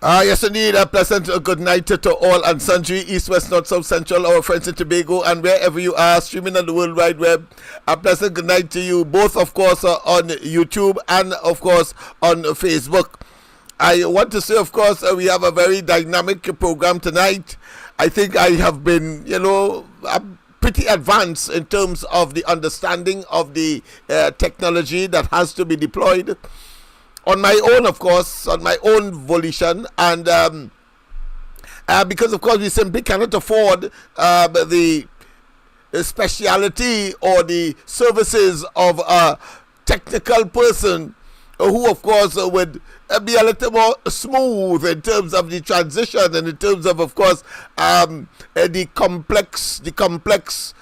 Yes, indeed. A pleasant good night to all and sundry, east, west, north, south, central, our friends in Tobago, and wherever you are streaming on the World Wide Web. A pleasant good night to you, both, of course, on YouTube and, of course, on Facebook. I want to say, of course, we have a very dynamic program tonight. I think I have been, pretty advanced in terms of the understanding of the technology that has to be deployed. On my own, of course, on my own volition, and because, of course, we simply cannot afford the speciality or the services of a technical person who, of course, would be a little more smooth in terms of the transition and in terms of course, the complex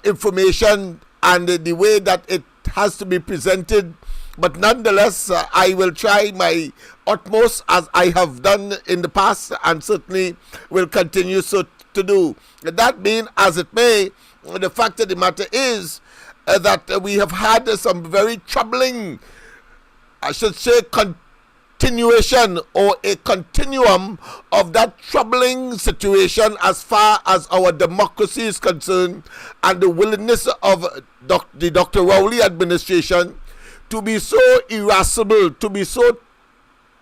information and the way that it has to be presented. But nonetheless, I will try my utmost, as I have done in the past and certainly will continue so to do. That being as it may, the fact of the matter is that we have had some very troubling, I should say, continuation or a continuum of that troubling situation as far as our democracy is concerned, and the willingness of the Dr. Rowley administration to be so irascible, to be so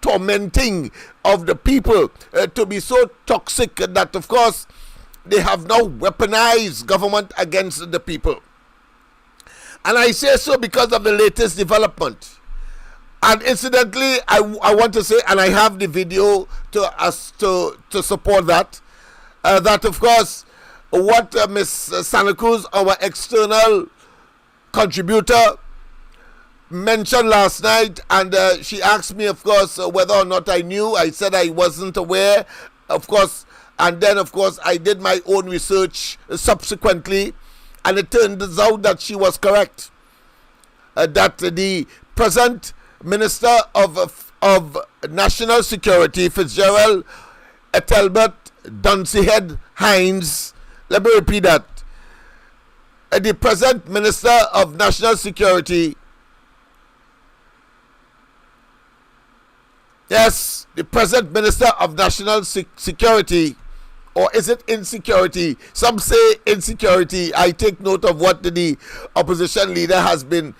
tormenting of the people, to be so toxic that, of course, they have now weaponized government against the people. And I say so because of the latest development. And incidentally, I want to say, and I have the video to support that, that, of course, what Ms. Sanacruz, our external contributor, mentioned last night, and she asked me, of course, whether or not I knew. I said I wasn't aware, of course, and then, of course, I did my own research subsequently, And it turns out that she was correct. That the present Minister of National Security, Fitzgerald Ethelbert Dunsehead Hines, let me repeat that. The present Minister of National Security, yes, the present Minister of National Security, or is it insecurity? Some say insecurity. I take note of what the opposition leader has been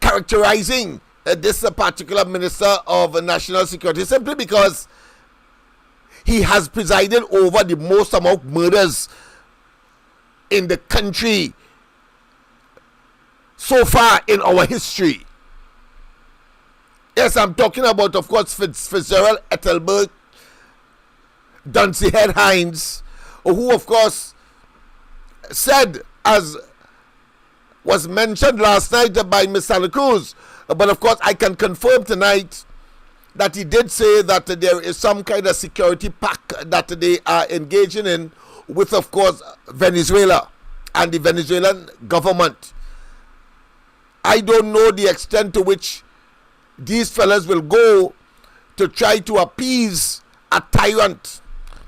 characterizing this particular Minister of National Security, simply because he has presided over the most amount of murders in the country so far in our history. Yes, I'm talking about, of course, Fitzgerald Ethelbert Dunsehead Hines, who, of course, said, as was mentioned last night by Ms. Santa Cruz, but of course I can confirm tonight that he did say that there is some kind of security pact that they are engaging in with, of course, Venezuela and the Venezuelan government. I don't know the extent to which these fellas will go to try to appease a tyrant,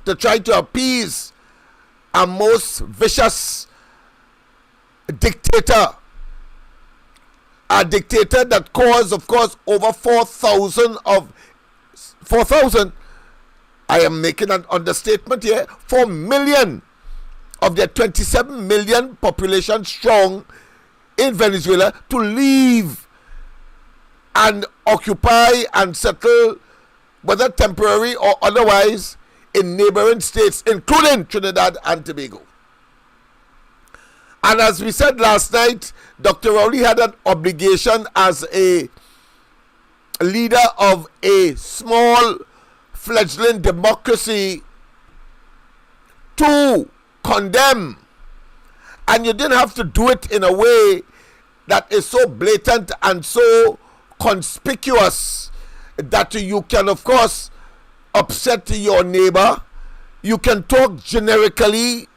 to try to appease a most vicious dictator, a dictator that caused, of course, over 4,000, I am making an understatement here, 4 million of their 27 million population strong in Venezuela to leave and occupy and settle, whether temporary or otherwise, in neighboring states, including Trinidad and Tobago. And as we said last night, Dr. Rowley had an obligation as a leader of a small fledgling democracy to condemn. And you didn't have to do it in a way that is so blatant and so conspicuous that you can, of course, upset your neighbor. You can talk generically.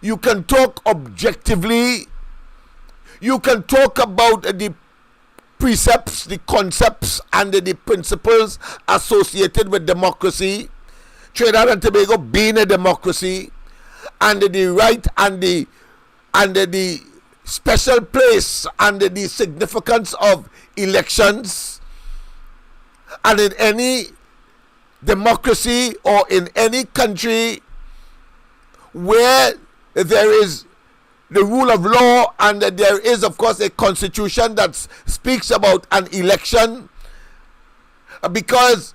You can talk objectively. You can talk about the precepts, the concepts, and the principles associated with democracy. Trinidad and Tobago being a democracy, and the right and the special place and the significance of elections. And in any democracy or in any country where there is the rule of law and there is, of course, a constitution that speaks about an election, because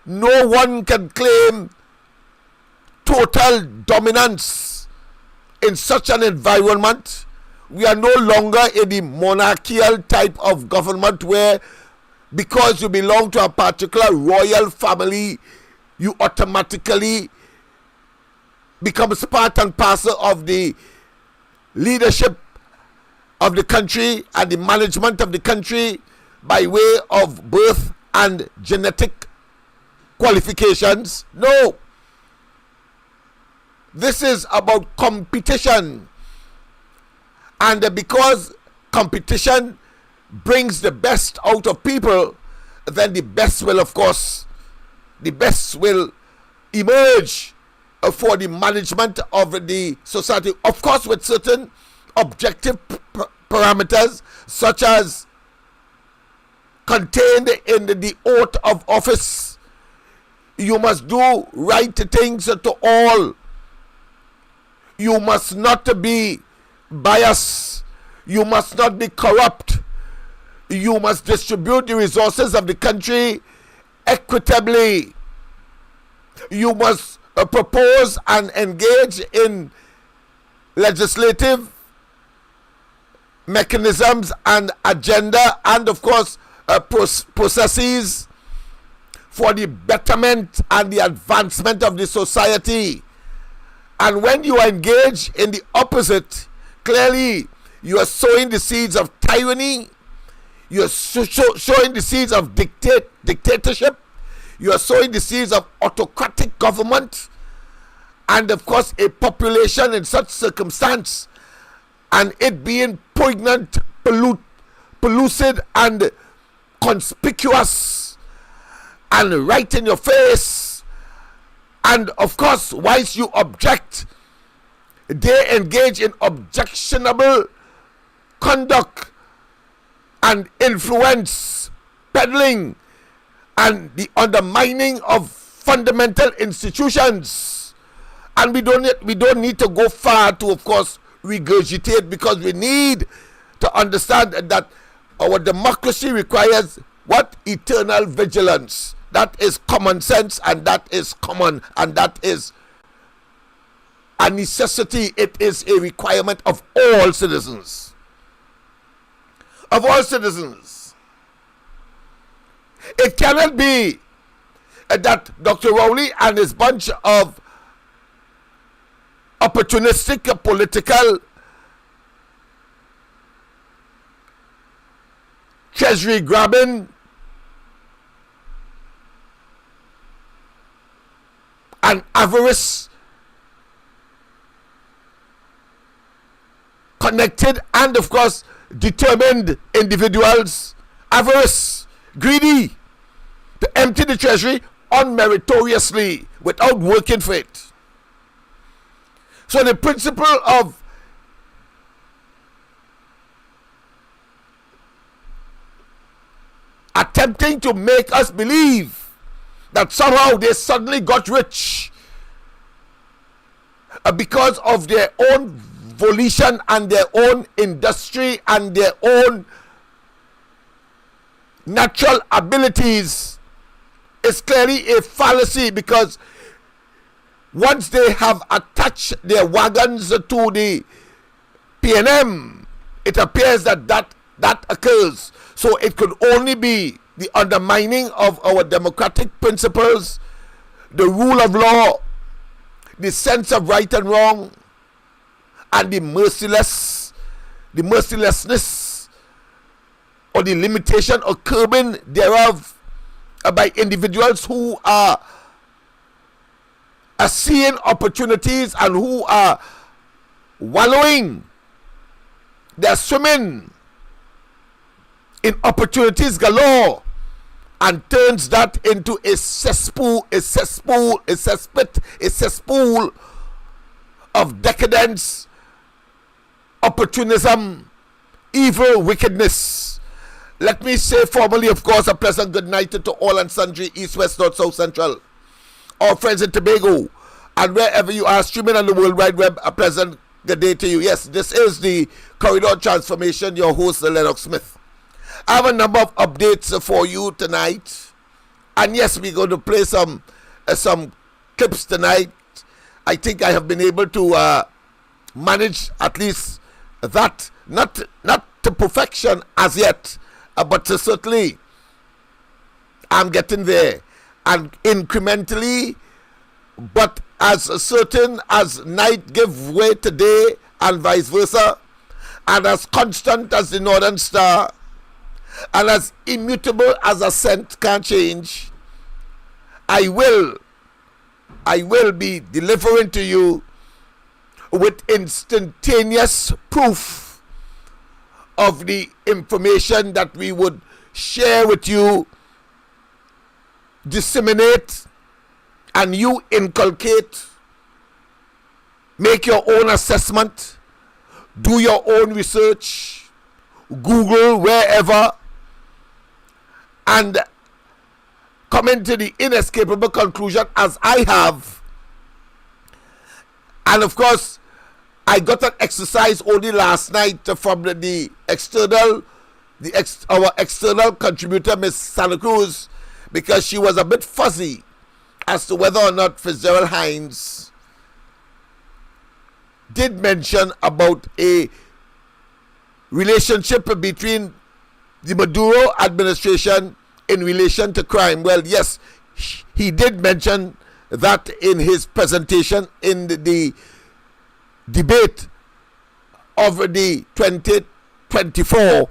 no one can claim total dominance in such an environment. We are no longer in the monarchical type of government where, because you belong to a particular royal family, you automatically becomes part and parcel of the leadership of the country and the management of the country by way of birth and genetic qualifications. No. This is about competition. And because competition brings the best out of people, then the best will, of course, the best will emerge for the management of the society, of course, with certain objective parameters, such as contained in the oath of office. You must do right things to all. You must not be biased. You must not be corrupt. You must distribute the resources of the country equitably. You must propose and engage in legislative mechanisms and agenda and, of course, processes for the betterment and the advancement of the society. And when you engage in the opposite, clearly you are sowing the seeds of tyranny. You are sowing the seeds of dictatorship. You are sowing the seeds of autocratic government. And of course, a population in such circumstance and it being poignant, pellucid, and conspicuous, and right in your face. And of course, whilst you object, they engage in objectionable conduct and influence peddling and the undermining of fundamental institutions. And we don't need to go far to, of course, regurgitate, because we need to understand that our democracy requires what? Eternal vigilance. That is common sense, and that is common, and that is a necessity. It is a requirement of all citizens. Of all citizens. It cannot be that Dr. Rowley and his bunch of opportunistic political treasury grabbing and avarice connected and of course determined individuals, avarice, greedy, to empty the treasury unmeritoriously without working for it. So the principle of attempting to make us believe that somehow they suddenly got rich because of their own volition and their own industry and their own natural abilities is clearly a fallacy, because once they have attached their wagons to the PNM, it appears that occurs. So it could only be the undermining of our democratic principles, the rule of law, the sense of right and wrong, and the mercilessness or the limitation or curbing thereof by individuals who are seeing opportunities and who are wallowing, they're swimming in opportunities galore, and turns that into a cesspool of decadence, opportunism, evil, wickedness. Let me say formally, of course, a pleasant good night to all and sundry, east, west, north, south, central, our friends in Tobago, and wherever you are streaming on the World Wide Web, a pleasant good day to you. Yes, this is the Corridor Transformation, your host, Lennox Smith. I have a number of updates for you tonight, and yes, we're going to play some clips tonight. I think I have been able to manage at least that, not to perfection as yet, but certainly I'm getting there, and incrementally, but as certain as night give way to day and vice versa, and as constant as the northern star, and as immutable as a scent can't change, I will be delivering to you with instantaneous proof of the information that we would share with you, disseminate, and you inculcate, make your own assessment, do your own research, Google wherever, and coming to the inescapable conclusion as I have. And of course, I got an exercise only last night from the external, our external contributor, Miss Santa Cruz, because she was a bit fuzzy as to whether or not Fitzgerald Hines did mention about a relationship between the Maduro administration in relation to crime. Well, yes, he did mention that in his presentation in the debate of the 2024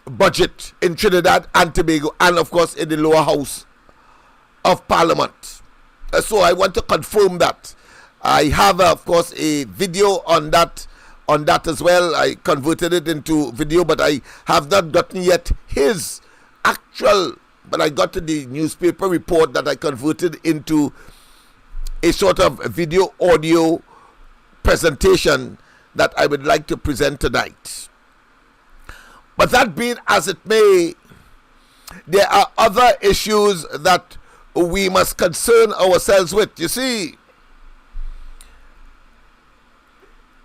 budget in Trinidad and Tobago, and of course in the lower house of Parliament. So I want to confirm that. I have, of course, a video on that as well. I converted it into video, but I have not gotten yet his actual. But I got to the newspaper report that I converted into a sort of video audio presentation that I would like to present tonight. But that being as it may, there are other issues that we must concern ourselves with. You see,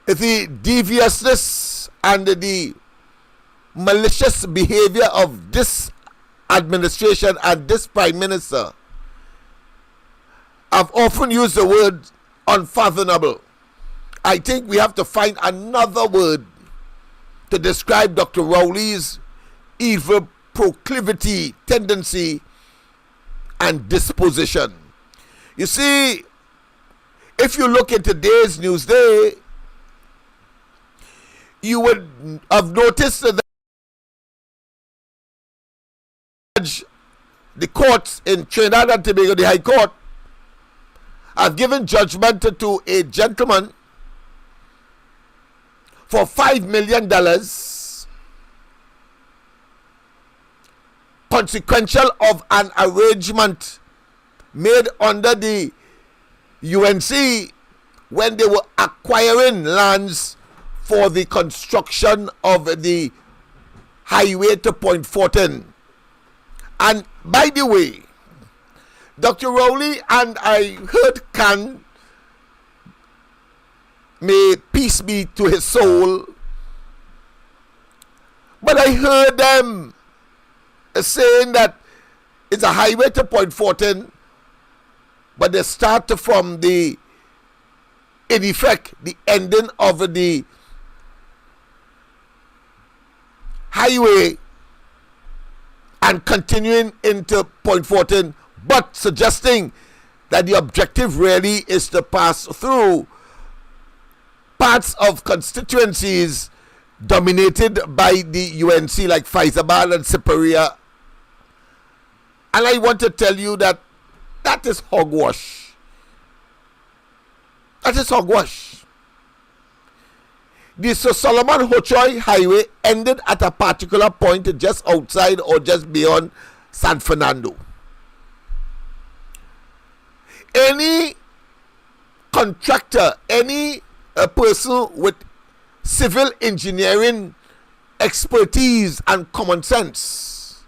the deviousness and the malicious behavior of this administration and this prime minister, I've often used the word unfathomable. I think we have to find another word to describe Dr. Rowley's evil proclivity, tendency, and disposition. You see, if you look at today's Newsday, you would have noticed that the courts in Trinidad and Tobago, the High Court, have given judgment to a gentleman for $5 million consequential of an arrangement made under the UNC when they were acquiring lands for the construction of the highway to Point Fortin. And by the way, Dr. Rowley, and I heard Khan, may peace be to his soul, but I heard them saying that it's a highway to Point Fortin, but they start from in effect, the ending of the highway and continuing into Point Fortin, but suggesting that the objective really is to pass through parts of constituencies dominated by the UNC, like Faizabad and Siparia. And I want to tell you that that is hogwash. That is hogwash. The Sir Solomon Hochoy Highway ended at a particular point just outside or just beyond San Fernando. Any contractor, any person with civil engineering expertise and common sense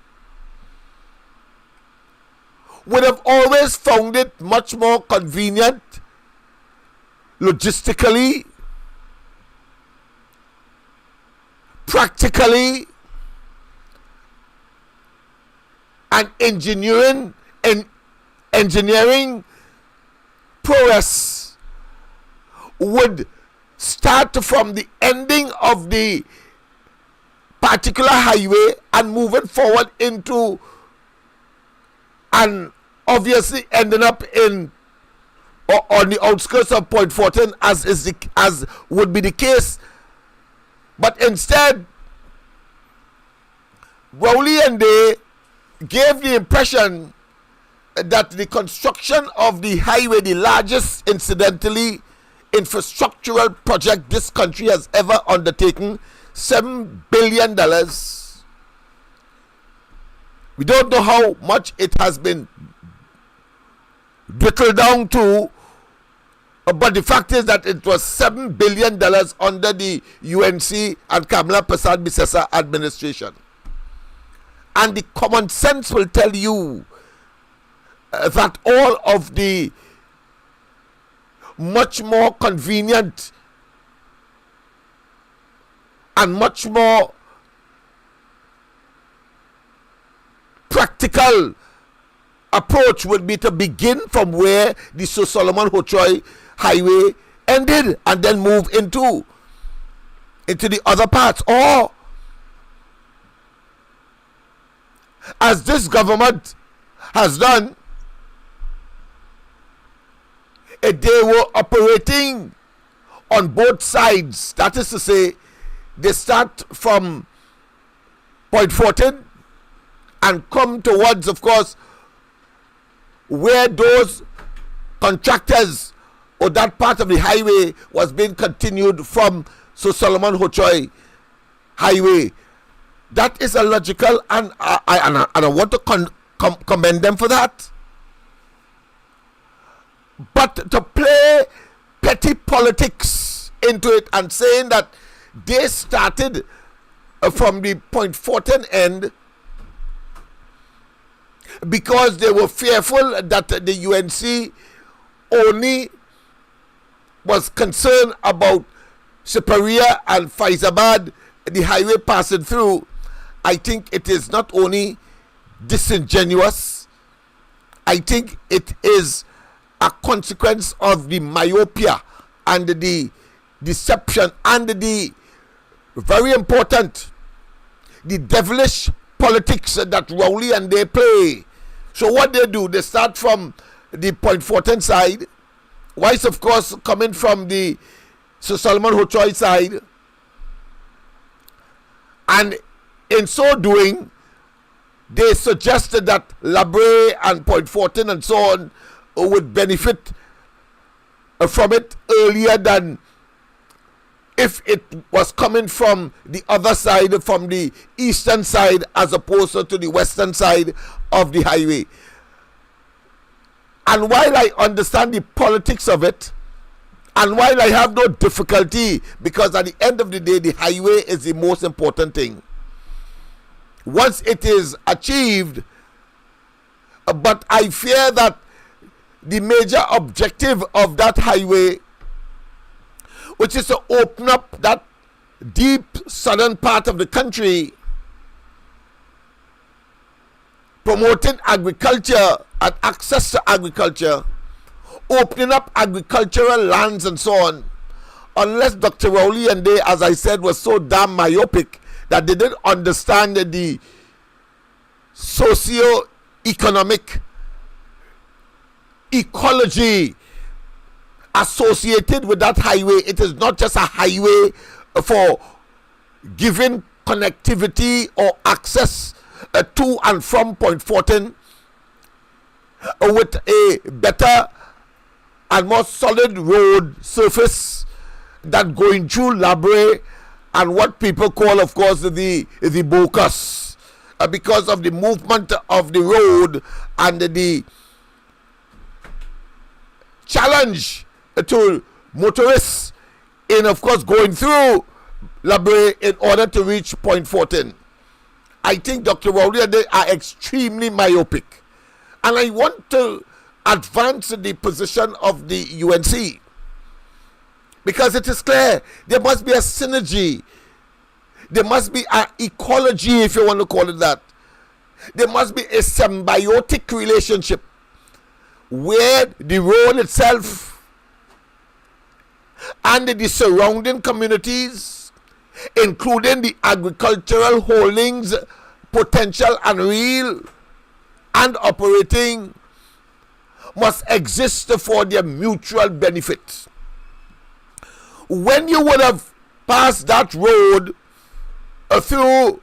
would have always found it much more convenient logistically, practically, and engineering prowess would start from the ending of the particular highway and moving forward into, and obviously ending up in or on the outskirts of Point Fortin, as would be the case. But instead, Rowley and they gave the impression that the construction of the highway, the largest, incidentally, infrastructural project this country has ever undertaken, $7 billion. We don't know how much it has been whittled down to, but the fact is that it was $7 billion under the UNC and Kamala Prasad Bisesa administration. And the common sense will tell you that all of the much more convenient and much more practical approach would be to begin from where the Sir Solomon Hochoy Highway ended and then move into the other parts, or as this government has done, they were operating on both sides. That is to say, they start from Point Fortin and come towards, of course, where those contractors or that part of the highway was being continued from Sir Solomon Hochoy Highway. That is illogical, and I want to commend them for that. But to play petty politics into it and saying that they started from the Point Fortin end because they were fearful that the UNC only was concerned about Siparia and Faizabad, the highway passing through, I think it is not only disingenuous, I think it is a consequence of the myopia and the deception and the very important, the devilish politics that Rowley and they play. So what they do, they start from the Point Fortin side, whilst of course coming from the Sir Solomon Hochoy side, and in so doing they suggested that Labre and Point Fortin and so on would benefit from it earlier than if it was coming from the other side, from the eastern side, as opposed to the western side of the highway. And while I understand the politics of it, and while I have no difficulty, because at the end of the day, the highway is the most important thing. Once it is achieved, but I fear that the major objective of that highway, which is to open up that deep southern part of the country, promoting agriculture and access to agriculture, opening up agricultural lands and so on, unless Dr. Rowley and they, as I said, were so damn myopic that they didn't understand the socio-economic ecology associated with that highway. It is not just a highway for giving connectivity or access to and from Point Fortin with a better and more solid road surface than going through Labre and what people call, of course, the Bocas, because of the movement of the road and the challenge to motorists in, of course, going through Labre in order to reach Point Fortin. I think Dr. Rowley and they are extremely myopic, and I want to advance the position of the UNC, because it is clear there must be a synergy, there must be an ecology, if you want to call it that. There must be a symbiotic relationship where the road itself and the surrounding communities, including the agricultural holdings, potential and real and operating, must exist for their mutual benefit. When you would have passed that road through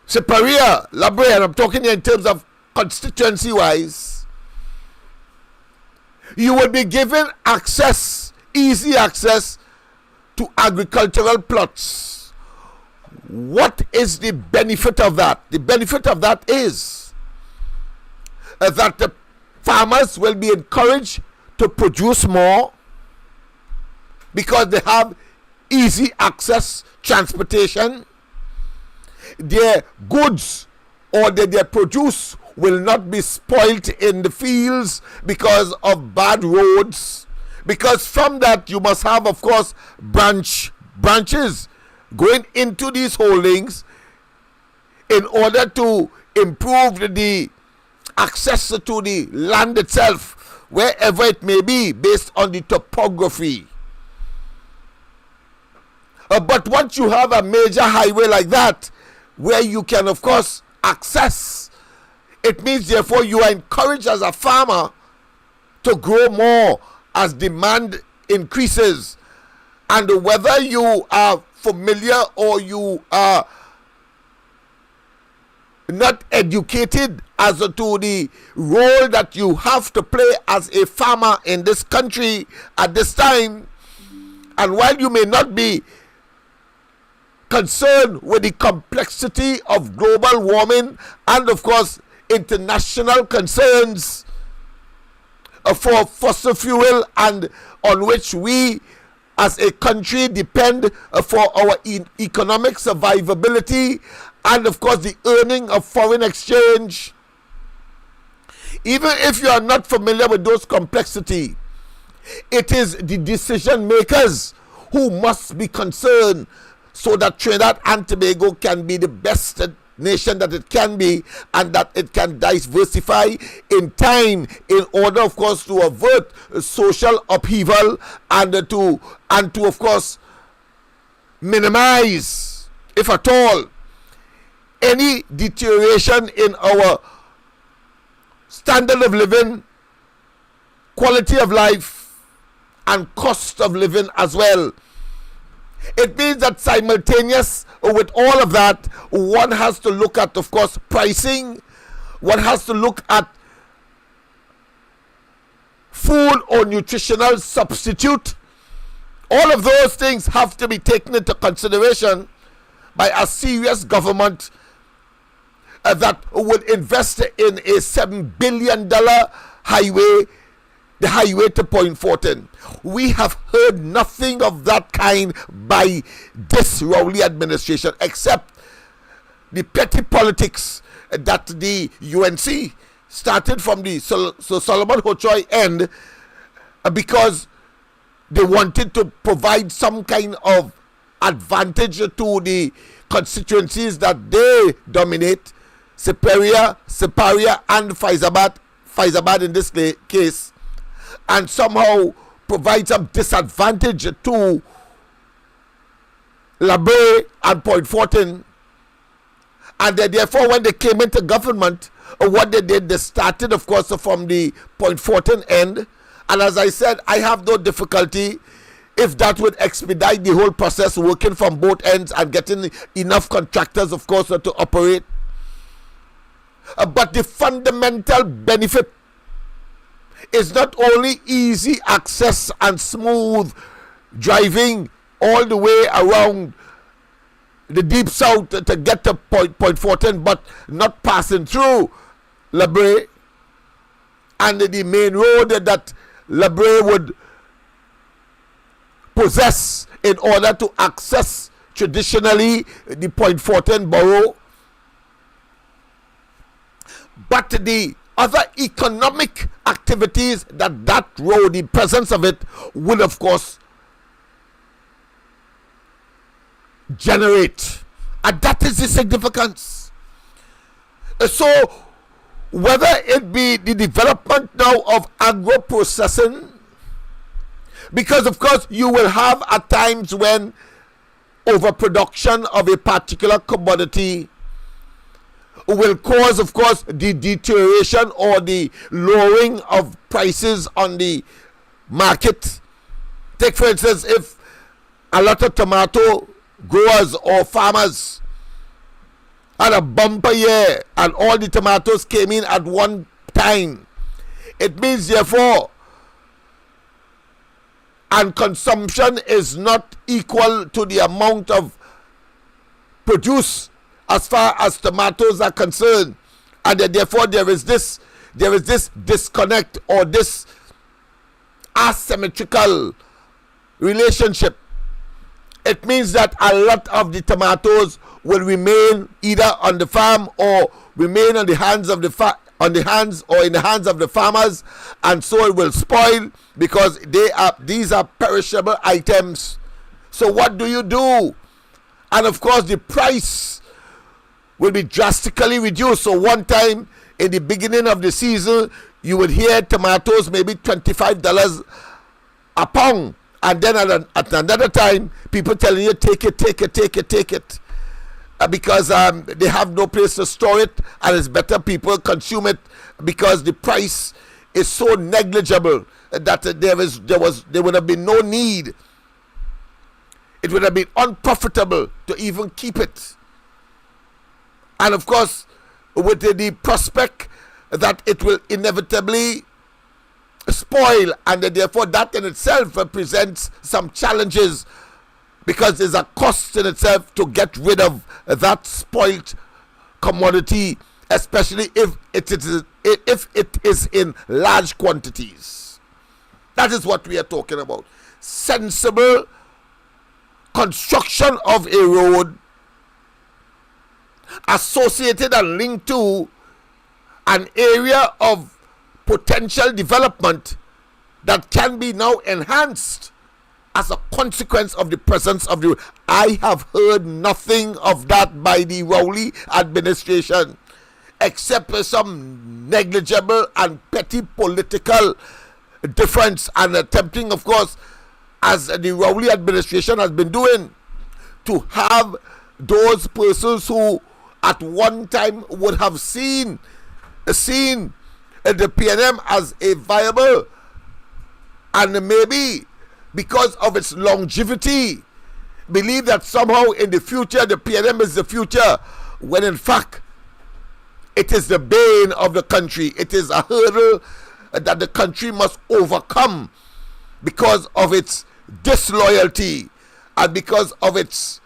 Siparia, Labre, and I'm talking here in terms of constituency wise, you will be given access, easy access to agricultural plots. What is the benefit of that? The benefit of that is that the farmers will be encouraged to produce more because they have easy access, transportation. Their goods or their produce will not be spoilt in the fields because of bad roads, because from that you must have, of course, branches going into these holdings in order to improve the access to the land itself, wherever it may be, based on the topography. But once you have a major highway like that, where you can, of course, access, it means therefore you are encouraged as a farmer to grow more as demand increases. And whether you are familiar or you are not educated as to the role that you have to play as a farmer in this country at this time. And while you may not be concerned with the complexity of global warming and, of course, international concerns for fossil fuel, and on which we as a country depend for our economic survivability and, of course, the earning of foreign exchange. Even if you are not familiar with those complexity, it is the decision makers who must be concerned so that Trinidad and Tobago can be the best nation that it can be, and that it can diversify in time in order, of course, to avert social upheaval and to of course minimize, if at all, any deterioration in our standard of living, quality of life, and cost of living as well. It means that simultaneous with all of that, one has to look at, of course, pricing. One has to look at food or nutritional substitute. All of those things have to be taken into consideration by a serious government that would invest in a $7 billion highway, the highway to Point Fortin. We have heard nothing of that kind by this Rowley administration, except the petty politics that the UNC started from the Sir Solomon Hochoy end, because they wanted to provide some kind of advantage to the constituencies that they dominate, Siparia, and Faizabad in this case, and somehow provide some disadvantage to Labre and Point Fortin. And therefore, when they came into government, what they did, they started, of course, from the Point Fortin end. And as I said, I have no difficulty if that would expedite the whole process, working from both ends and getting enough contractors, of course, to operate. But the fundamental benefit is not only easy access and smooth driving all the way around the deep south to get to Point Fortin, but not passing through Labre and the main road that Labre would possess in order to access traditionally the Point Fortin borough. But the other economic activities that road, the presence of it, will of course generate. And that is the significance. So whether it be the development now of agro-processing, because of course you will have at times when overproduction of a particular commodity will cause, of course, the deterioration or the lowering of prices on the market. Take, for instance, if a lot of tomato growers or farmers had a bumper year and all the tomatoes came in at one time, it means, therefore, and consumption is not equal to the amount of produce as far as tomatoes are concerned, and therefore there is this disconnect or this asymmetrical relationship. It means that a lot of the tomatoes will remain either on the farm or remain on the hands of the in the hands of the farmers, and so it will spoil because these are perishable items. So what do you do? And of course the price will be drastically reduced. So one time in the beginning of the season, you would hear tomatoes maybe $25 a pound, and then at another time, people telling you take it, because they have no place to store it, and it's better people consume it because the price is so negligible that there would have been no need. It would have been unprofitable to even keep it. And of course, with the prospect that it will inevitably spoil, and therefore that in itself presents some challenges, because there's a cost in itself to get rid of that spoilt commodity, especially if it is in large quantities. That is what we are talking about. Sensible construction of a road associated and linked to an area of potential development that can be now enhanced as a consequence of the presence of the. I have heard nothing of that by the Rowley administration, except for some negligible and petty political difference, and attempting, of course, as the Rowley administration has been doing, to have those persons who at one time would have seen the PNM as a viable, and maybe because of its longevity, believe that somehow in the future the PNM is the future, when in fact it is the bane of the country. It is a hurdle that the country must overcome because of its disloyalty and because of its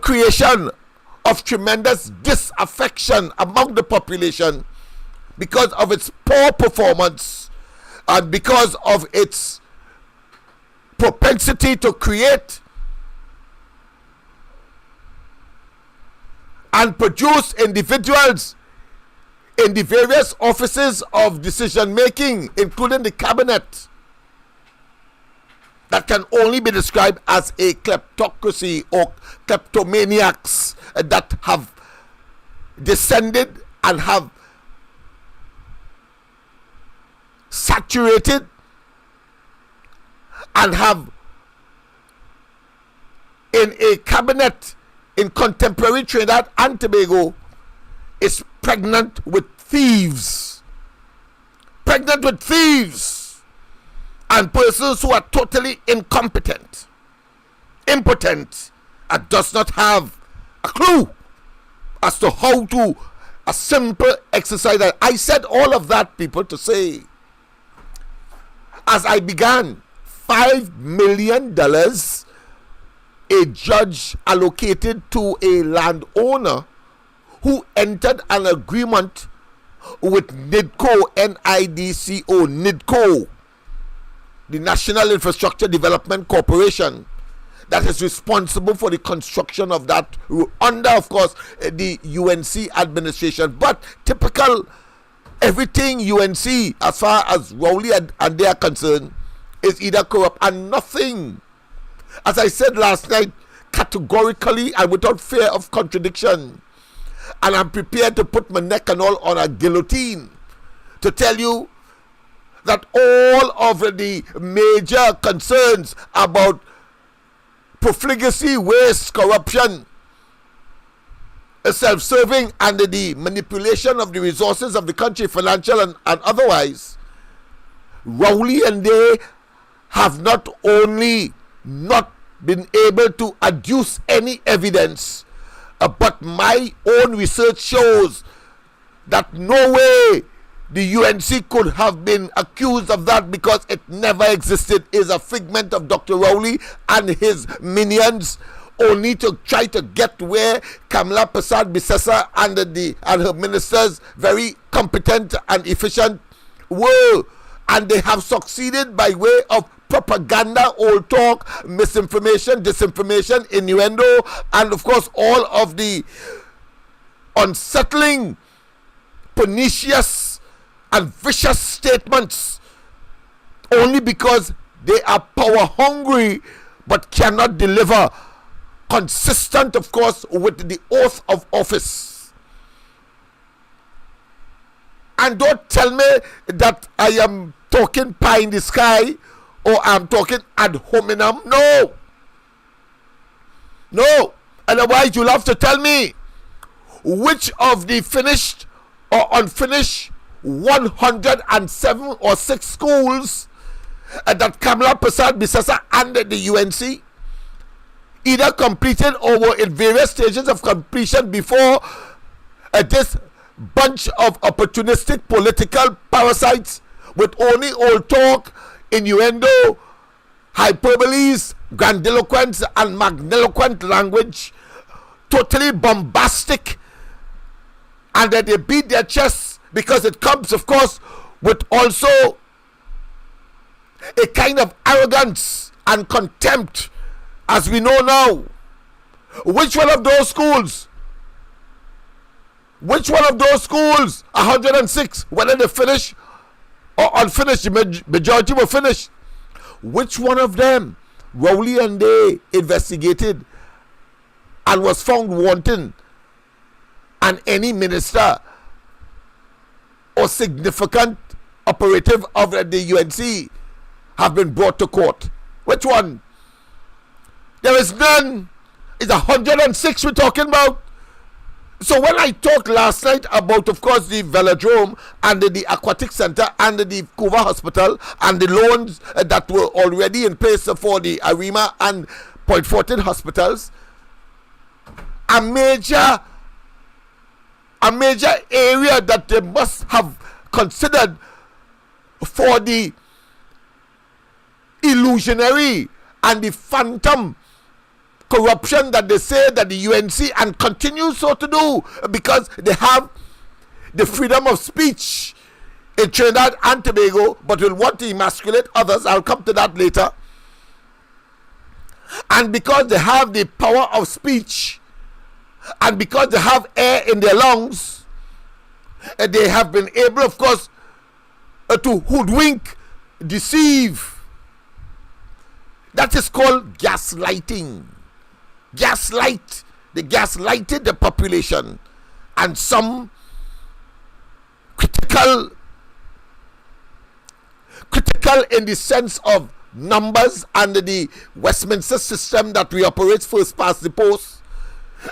creation of tremendous disaffection among the population, because of its poor performance, and because of its propensity to create and produce individuals in the various offices of decision making, including the cabinet, that can only be described as a kleptocracy or kleptomaniacs that have descended and have saturated and have in a cabinet in contemporary Trinidad and Tobago is pregnant with thieves and persons who are totally incompetent, impotent, and does not have a clue as to how to a simple exercise. I said all of that, people, to say, as I began, $5 million a judge allocated to a landowner who entered an agreement with NIDCO, NIDCO, the National Infrastructure Development Corporation, that is responsible for the construction of that under, of course, the UNC administration. But typical, everything UNC, as far as Rowley and they are concerned, is either corrupt and nothing. As I said last night, categorically and without fear of contradiction, and I'm prepared to put my neck and all on a guillotine to tell you that all of the major concerns about profligacy, waste, corruption, self-serving, and the manipulation of the resources of the country, financial and otherwise, Rowley and they have not only not been able to adduce any evidence, but my own research shows that no way the UNC could have been accused of that, because it never existed. It is a figment of Dr. Rowley and his minions, only to try to get where Kamla Prasad Bisesa and her ministers, very competent and efficient, were. And they have succeeded by way of propaganda, old talk, misinformation, disinformation, innuendo, and of course all of the unsettling, pernicious and vicious statements, only because they are power hungry but cannot deliver, consistent, of course, with the oath of office. And don't tell me that I am talking pie in the sky or I'm talking ad hominem. No. Otherwise, you'll have to tell me which of the finished or unfinished 107 or 6 schools that Kamla Prasad Bisesa and the UNC either completed or were in various stages of completion before this bunch of opportunistic political parasites with only old talk, innuendo, hyperboles, grandiloquence, and magniloquent language, totally bombastic, and that they beat their chests because it comes, of course, with also a kind of arrogance and contempt, as we know now. Which one of those schools? Which one of those schools, 106, whether they finish or unfinished, the majority were finished, which one of them Rowley and they investigated and was found wanting, and any minister or significant operative of the UNC have been brought to court? Which one? There is none. It's 106 we're talking about. So when I talked last night about, of course, the velodrome and the aquatic center and the Cuba hospital and the loans that were already in place for the Arima and Point Fortin hospitals, a major area that they must have considered for the illusionary and the phantom corruption that they say that the UNC and continue so to do, because they have the freedom of speech in Trinidad and Tobago, but will want to emasculate others. I'll come to that later. And because they have the power of speech, and because they have air in their lungs, they have been able, of course, to hoodwink, deceive. That is called gaslighting. Gaslight. They gaslighted the population, and some critical in the sense of numbers under the Westminster system that we operate first past the post,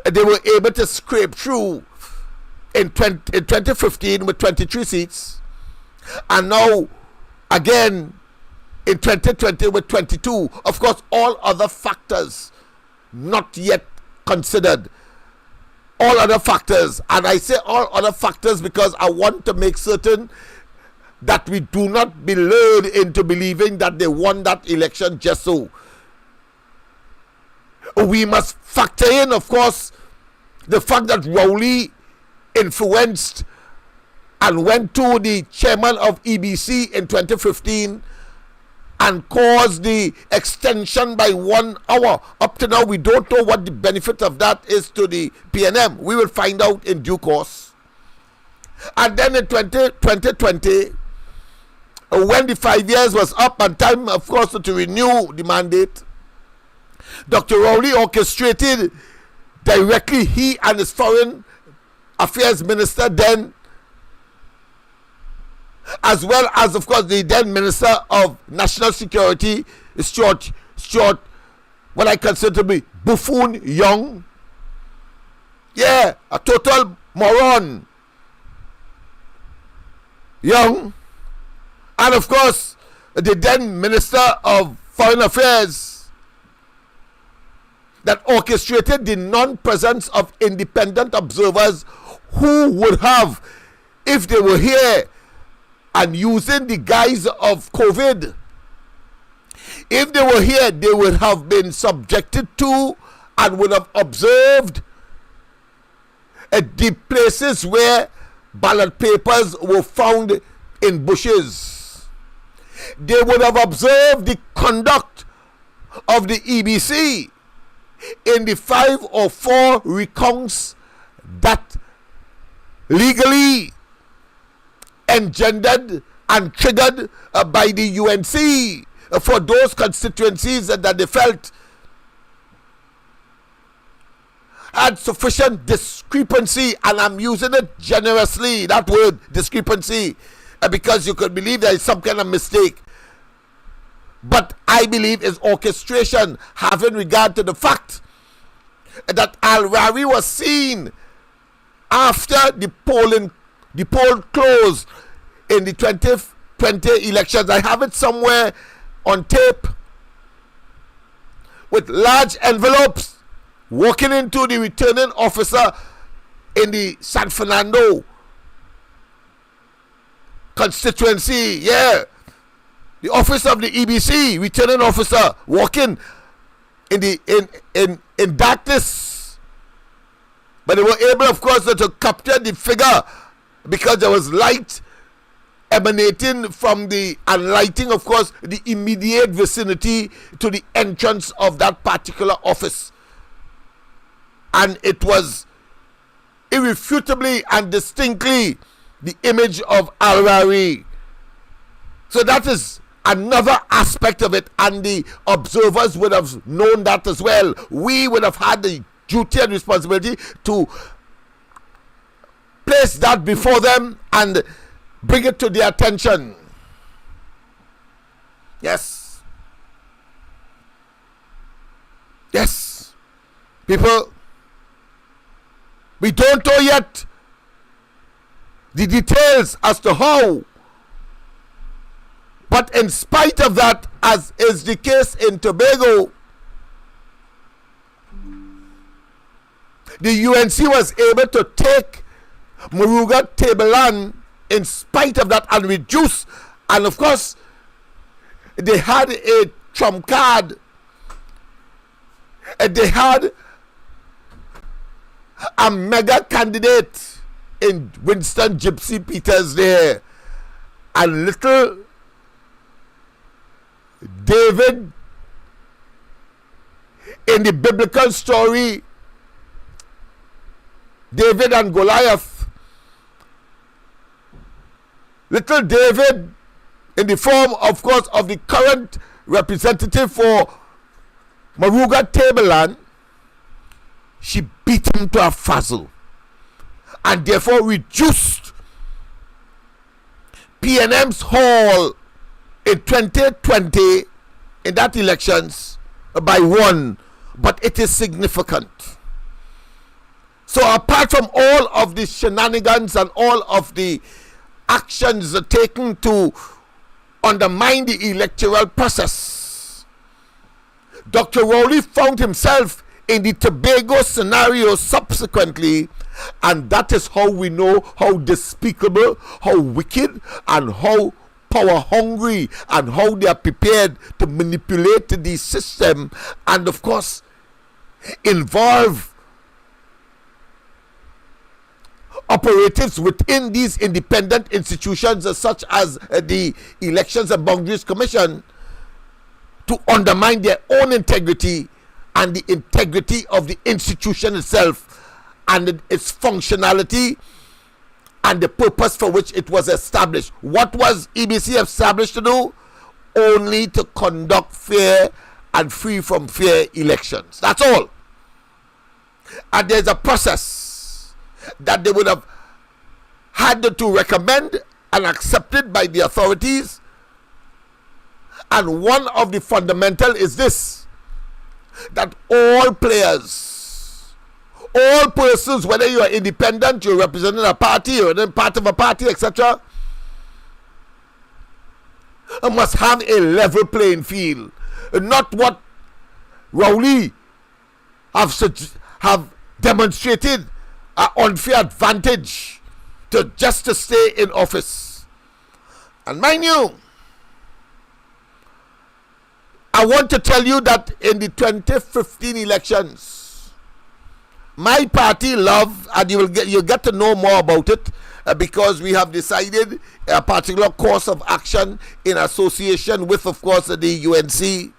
they were able to scrape through in 2015 with 23 seats, and now again in 2020 with 22. Of course, all other factors not yet considered. All other factors, and I say all other factors because I want to make certain that we do not be lured into believing that they won that election just so. We must factor in, of course, the fact that Rowley influenced and went to the chairman of EBC in 2015 and caused the extension by 1 hour. Up to now, we don't know what the benefit of that is to the PNM. We will find out in due course. And then in 2020, when the 5 years was up and time, of course, to renew the mandate, Dr. Rowley orchestrated directly, he and his foreign affairs minister then, as well as, of course, the then Minister of National Security, Stuart, what I consider to be buffoon young. Yeah, a total moron. Young. And, of course, the then Minister of Foreign Affairs that orchestrated the non-presence of independent observers who would have, if they were here, and using the guise of COVID, if they were here, they would have been subjected to and would have observed the places where ballot papers were found in bushes. They would have observed the conduct of the EBC in the 5 or 4 recounts that legally engendered and triggered by the UNC for those constituencies that they felt had sufficient discrepancy, and I'm using it generously, that word discrepancy, because you could believe there is some kind of mistake, but I believe is orchestration, having regard to the fact that Al-Rari was seen after the poll closed in the 2020 elections. I have it somewhere on tape, with large envelopes walking into the returning officer in the San Fernando constituency. Yeah, the office of the EBC returning officer walking in the in darkness, but they were able, of course, to capture the figure because there was light emanating from the and lighting, of course, the immediate vicinity to the entrance of that particular office, and it was irrefutably and distinctly the image of Al-Rari. So that is another aspect of it, and the observers would have known that as well. We would have had the duty and responsibility to place that before them and bring it to their attention. Yes. Yes. People, we don't know yet the details as to how, but in spite of that, as is the case in Tobago, the UNC was able to take Moruga Tableland in spite of that and reduce, and of course they had a trump card, and they had a mega candidate in Winston Gypsy Peters there, and little David in the biblical story, David and Goliath. Little David, in the form, of course, of the current representative for Moruga Tableland, she beat him to a fuzzle and therefore reduced PNM's haul in 2020 in that elections by 1, but it is significant. So apart from all of the shenanigans and all of the actions taken to undermine the electoral process, Dr. Rowley found himself in the Tobago scenario subsequently, and that is how we know how despicable, how wicked, and how power hungry, and how they are prepared to manipulate the system, and of course involve operatives within these independent institutions such as the Elections and Boundaries Commission to undermine their own integrity and the integrity of the institution itself and its functionality and the purpose for which it was established. What was EBC established to do? Only to conduct fair and free from fear elections. That's all. And there's a process that they would have had to recommend and accepted by the authorities, and one of the fundamental is this: that all players, all persons, whether you are independent, you're representing a party, you're part of a party, etc., must have a level playing field. Not what Rowley have demonstrated an unfair advantage to just to stay in office. And mind you, I want to tell you that in the 2015 elections, my party Love, and you'll get to know more about it because we have decided a particular course of action in association with, of course, the UNC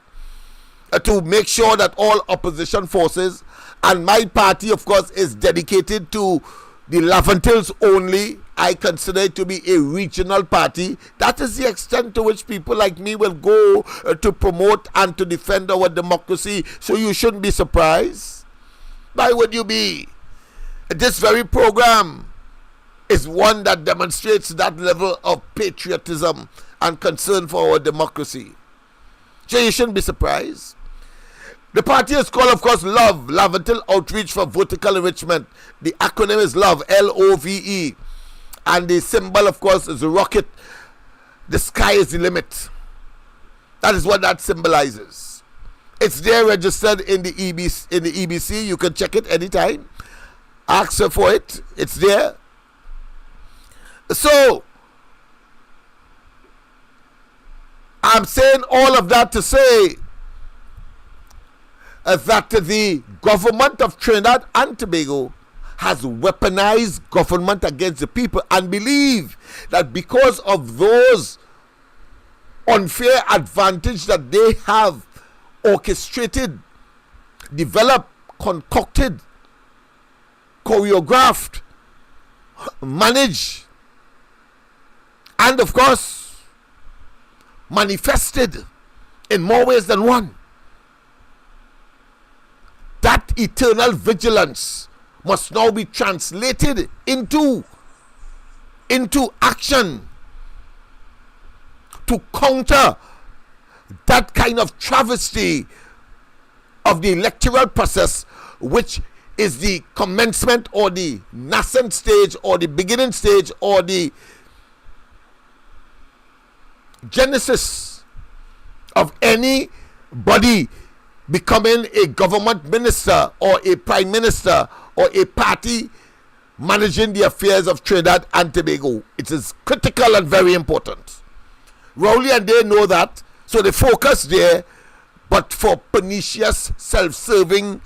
to make sure that all opposition forces, and my party, of course, is dedicated to the Laventils only. I consider it to be a regional party. That is the extent to which people like me will go to promote and to defend our democracy. So you shouldn't be surprised. Why would you be? This very program is one that demonstrates that level of patriotism and concern for our democracy. So you shouldn't be surprised. The party is called, of course, LOVE, Laventil Outreach for Vertical Enrichment. The acronym is LOVE, L-O-V-E. And the symbol, of course, is a rocket. The sky is the limit. That is what that symbolizes. It's there registered in the EBC. You can check it anytime. Ask her for it. It's there. So I'm saying all of that to say that the government of Trinidad and Tobago has weaponized government against the people and believe that because of those unfair advantage that they have orchestrated, developed, concocted, choreographed, managed, and of course manifested in more ways than one, that eternal vigilance must now be translated into action to counter that kind of travesty of the electoral process, which is the commencement or the nascent stage or the beginning stage or the genesis of any body becoming a government minister or a prime minister or a party managing the affairs of Trinidad and Tobago. It is critical and very important. Rowley and they know that, so they focus there, but for pernicious, self-serving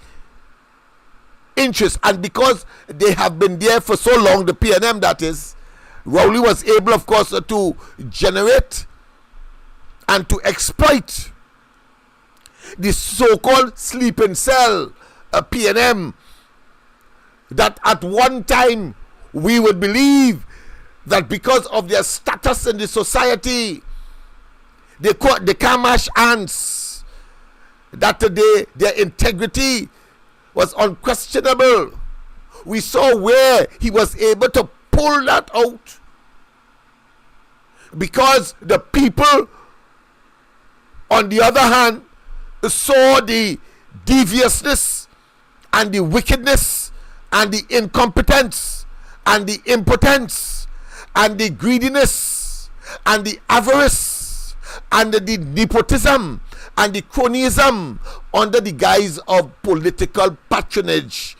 interests. And because they have been there for so long, the PNM that is, Rowley was able, of course, to generate and to exploit the so-called sleeping cell, PNM, that at one time we would believe that because of their status in the society, they can't mash hands, that their integrity was unquestionable. We saw where he was able to pull that out because the people, on the other hand, saw the deviousness and the wickedness and the incompetence and the impotence and the greediness and the avarice and the nepotism and the cronyism under the guise of political patronage,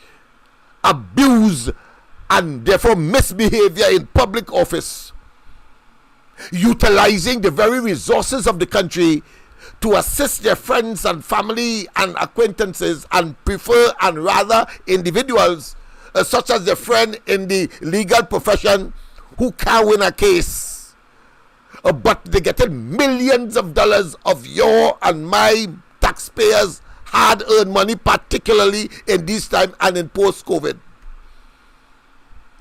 abuse, and therefore misbehavior in public office, utilizing the very resources of the country to assist their friends and family and acquaintances and prefer and rather individuals such as their friend in the legal profession who can't win a case, but they getting millions of dollars of your and my taxpayers' hard-earned money, particularly in this time and in post-COVID.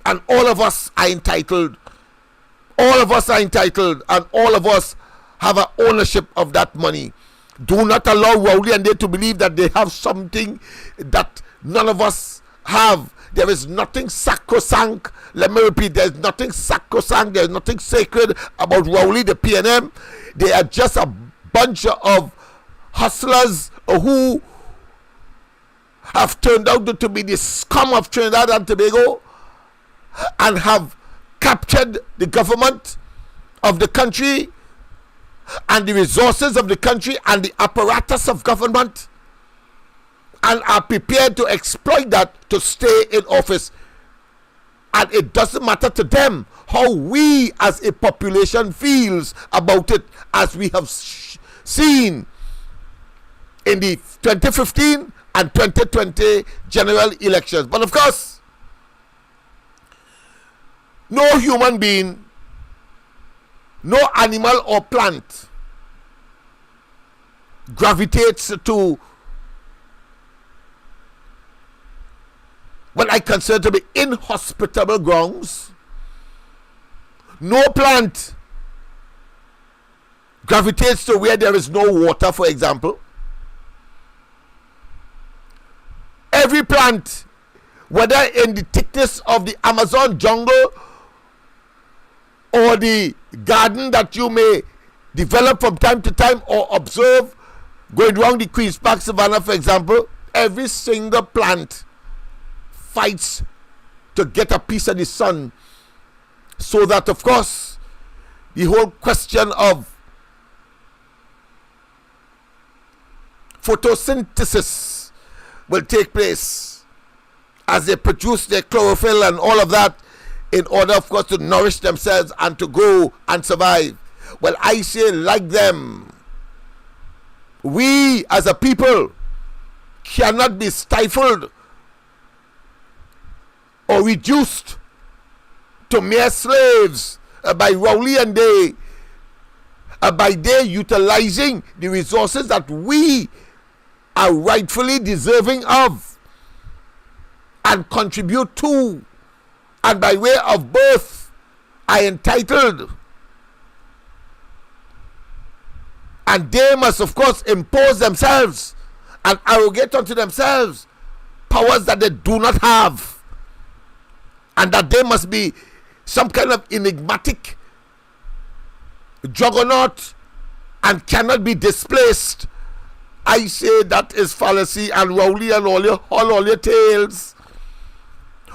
And all of us are entitled. All of us are entitled, and all of us have an ownership of that money. Do not allow Rowley and they to believe that they have something that none of us have. There is nothing sacrosanct. Let me repeat, there is nothing sacrosanct, there is nothing sacred about Rowley, the PNM. They are just a bunch of hustlers who have turned out to be the scum of Trinidad and Tobago and have captured the government of the country and the resources of the country and the apparatus of government, and are prepared to exploit that to stay in office. And it doesn't matter to them how we as a population feels about it, as we have seen in the 2015 and 2020 general elections. But of course, no human being, no animal or plant gravitates to what I consider to be inhospitable grounds. No plant gravitates to where there is no water, for example. Every plant, whether in the thickness of the Amazon jungle or the garden that you may develop from time to time or observe going around the Queen's Park Savannah, for example, every single plant fights to get a piece of the sun, so that, of course, the whole question of photosynthesis will take place as they produce their chlorophyll and all of that in order, of course, to nourish themselves and to grow and survive. Well, I say, like them, we as a people cannot be stifled or reduced to mere slaves by Rowley and they, by their utilizing the resources that we are rightfully deserving of and contribute to, and by way of birth are entitled. And they must, of course, impose themselves and arrogate unto themselves powers that they do not have, and that they must be some kind of enigmatic juggernaut and cannot be displaced. I say that is fallacy, and Rowley and all your tales.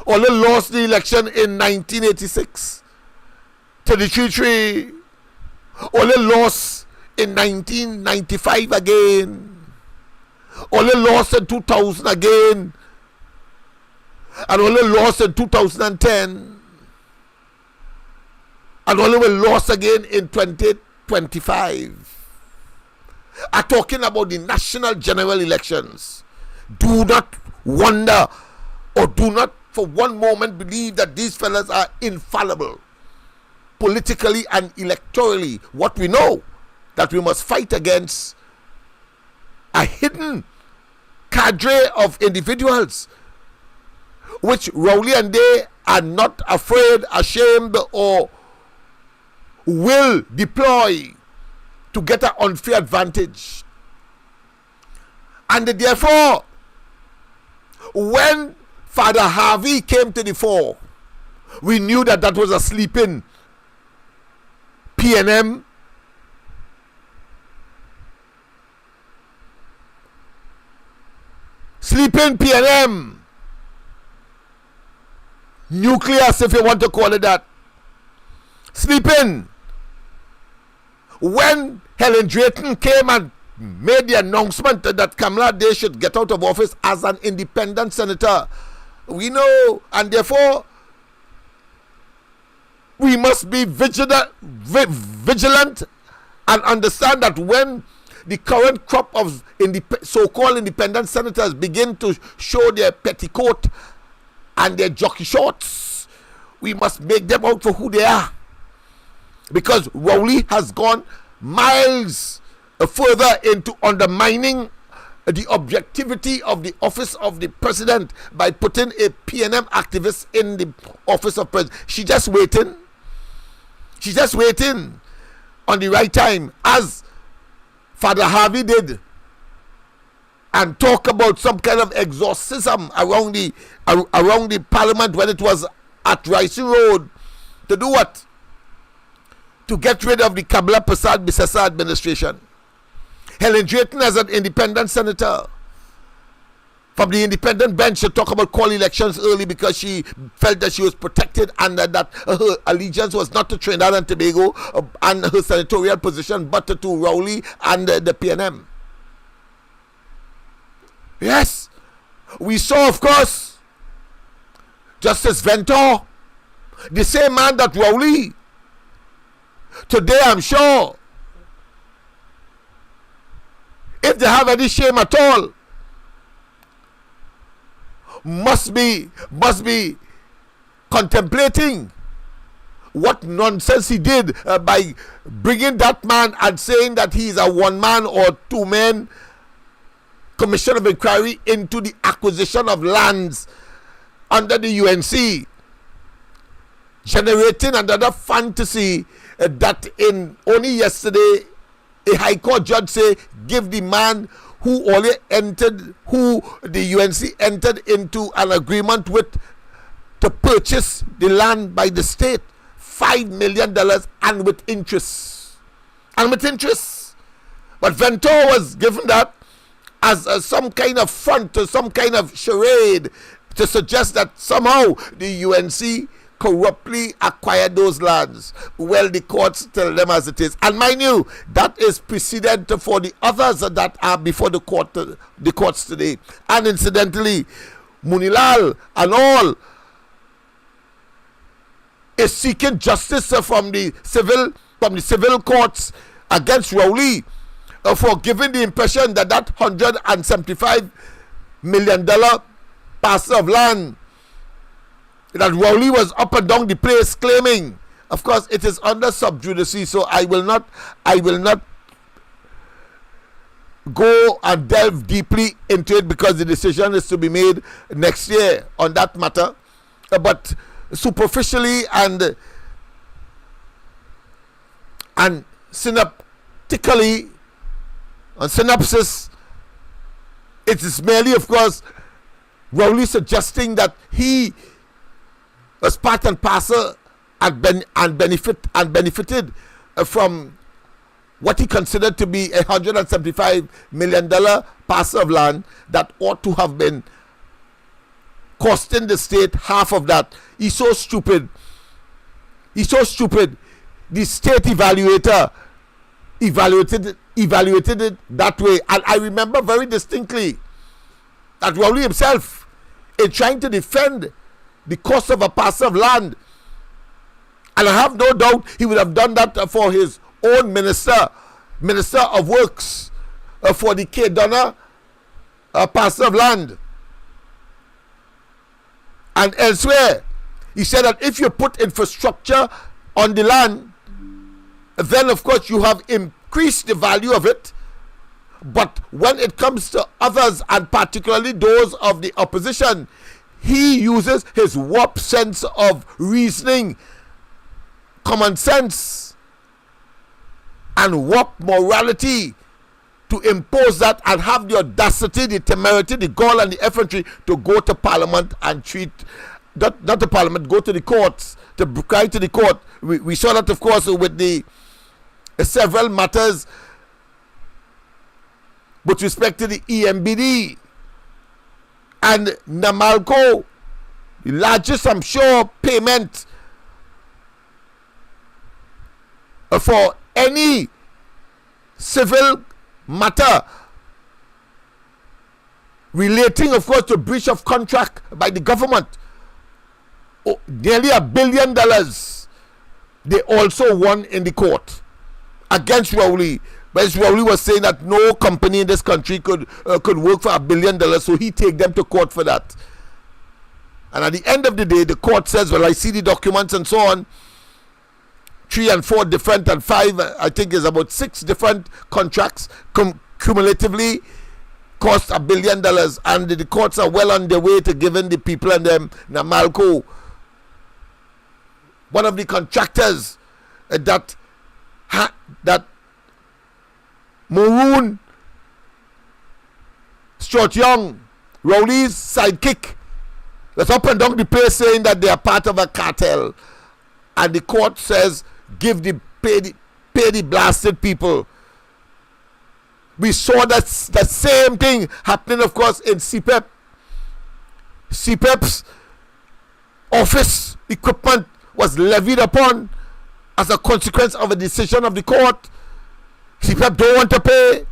All lost the election in 1986 to the Treaty. All lost in 1995 again. All lost in 2000 again. And only lost in 2010. And only will lost again in 2025. I'm talking about the national general elections. Do not wonder or do not for one moment believe that these fellas are infallible politically and electorally. What we know, that we must fight against a hidden cadre of individuals which Rowley and they are not afraid, ashamed, or will deploy to get an unfair advantage. And therefore, when Father Harvey came to the fore, we knew that that was a sleeping PNM. Sleeping PNM. Nucleus, if you want to call it that. Sleeping. When Helen Drayton came and made the announcement that Kamala Day should get out of office as an independent senator, we know, and therefore we must be vigilant and understand that when the current crop of so-called independent senators begin to show their petticoat and their jockey shorts, we must make them out for who they are. Because Rowley has gone miles further into undermining the objectivity of the office of the president by putting a PNM activist in the office of president. She's just waiting on the right time, as Father Harvey did, and talk about some kind of exorcism around the parliament when it was at Rising Road. To do what? To get rid of the Kamala Prasad Bisesa administration. Helen Drayton, as an independent senator from the independent bench, to talk about call elections early because she felt that she was protected and that her allegiance was not to Trinidad and Tobago and her senatorial position, but to Rowley and the PNM. Yes, we saw, of course, Justice Ventor, the same man that Rowley, today I'm sure, if they have any shame at all, must be contemplating what nonsense he did by bringing that man and saying that he is a one-man or two-man commission of inquiry into the acquisition of lands under the UNC, generating another fantasy that in only yesterday a high court judge say give the man who the UNC entered into an agreement with to purchase the land by the state $5 million and with interest. But Ventura was given that as some kind of front or some kind of charade to suggest that somehow the UNC corruptly acquired those lands. Well, the courts tell them as it is. And mind you, that is precedent for the others that are before the courts today. And incidentally, Munilal and all is seeking justice from the civil courts against Rowley for giving the impression that $175 million parcel of land that Rowley was up and down the place claiming. Of course, it is under sub judice, so I will not go and delve deeply into it because the decision is to be made next year on that matter. But superficially and synaptically, on synopsis, it is merely, of course, Rowley suggesting that he was part and parcel and benefited from what he considered to be $175 million parcel of land that ought to have been costing the state half of that. He's so stupid. The state evaluator evaluated it that way. And I remember very distinctly that Rowley himself, in trying to defend the cost of a parcel of land, and I have no doubt he would have done that for his own minister of works, for the K. Donner parcel of land. And elsewhere, he said that if you put infrastructure on the land, then of course you have increased the value of it. But when it comes to others, and particularly those of the opposition, he uses his warped sense of reasoning, common sense, and warped morality to impose that, and have the audacity, the temerity, the gall, and the effrontery to go to Parliament and treat, not the Parliament, go to the courts, to cry to the court. We saw that, of course, with the several matters with respect to the EMBD and Namalco, the largest, I'm sure, payment for any civil matter relating, of course, to breach of contract by the government. Nearly $1 billion they also won in the court against Rowley. Whereas Rowley was saying that no company in this country could work for $1 billion, so he take them to court for that. And at the end of the day, the court says, well, I see the documents and so on, 3 and 4 different, and 5, I think is about 6 different contracts cumulatively cost $1 billion, and the courts are well on their way to giving the people and them Namalco, one of the contractors that Maroon Stuart Young, Rowley's sidekick, that's up and down the place saying that they are part of a cartel, and the court says pay the blasted people. We saw that same thing happening, of course, in CPEP. CPEP's office equipment was levied upon as a consequence of a decision of the court. CPEP don't want to pay.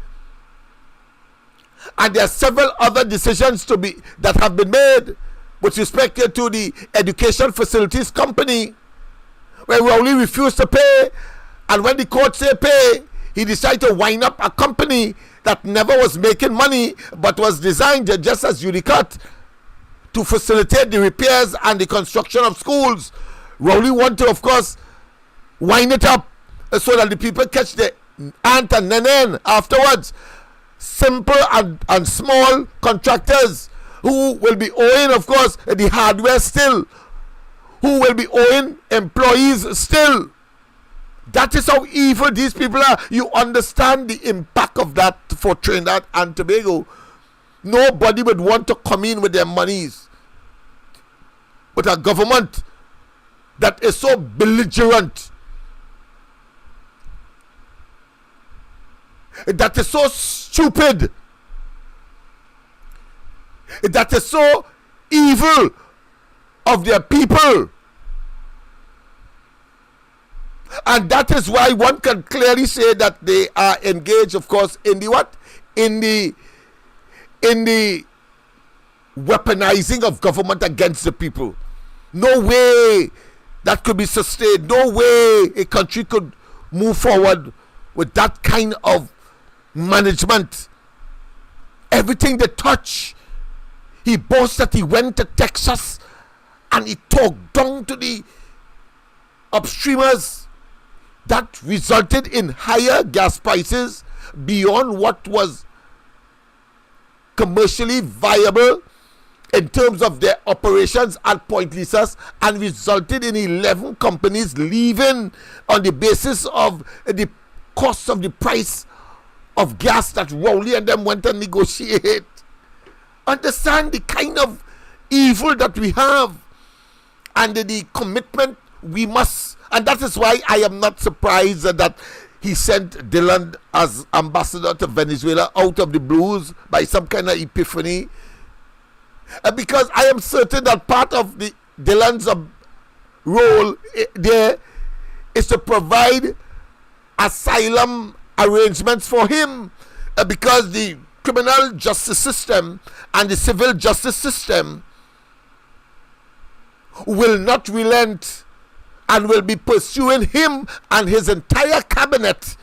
And there are several other decisions that have been made with respect to the education facilities company, where Rowley refused to pay, and when the court say pay, he decided to wind up a company that never was making money but was designed just as Unicut to facilitate the repairs and the construction of schools. Rowley wanted to, of course, wind it up so that the people catch the ant and nenen afterwards. Simple and small contractors who will be owing, of course, the hardware still, who will be owing employees still. That is how evil these people are. You understand the impact of that for Trinidad and Tobago. Nobody would want to come in with their monies. But a government that is so belligerent, that is so stupid, that is so evil of their people, And that is why one can clearly say that they are engaged, of course, in the what? In the weaponizing of government against the people. No way that could be sustained. No way a country could move forward with that kind of management. Everything they touch. He boasts that he went to Texas and he talked down to the upstreamers. That resulted in higher gas prices beyond what was commercially viable in terms of their operations at Point Lisas, and resulted in 11 companies leaving on the basis of the cost of the price of gas that Rowley and them went and negotiate. Understand the kind of evil that we have and the commitment we must. And that is why I am not surprised that he sent Dylan as ambassador to Venezuela out of the blues by some kind of epiphany. Because I am certain that part of the Dylan's role there is to provide asylum arrangements for him. Because the criminal justice system and the civil justice system will not relent and will be pursuing him and his entire cabinet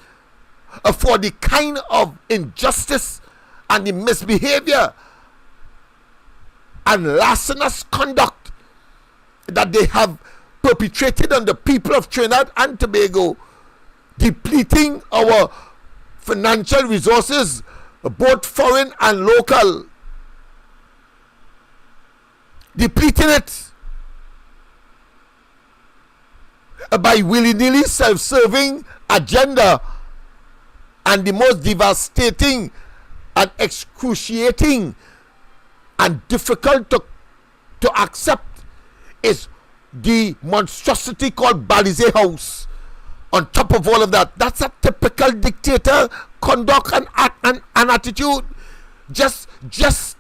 for the kind of injustice and the misbehavior and larcenous conduct that they have perpetrated on the people of Trinidad and Tobago, depleting our financial resources, both foreign and local, depleting it by willy-nilly self-serving agenda and the most devastating and excruciating and difficult to accept is the monstrosity called Balize House. On top of all of that, that's a typical dictator conduct and attitude. Just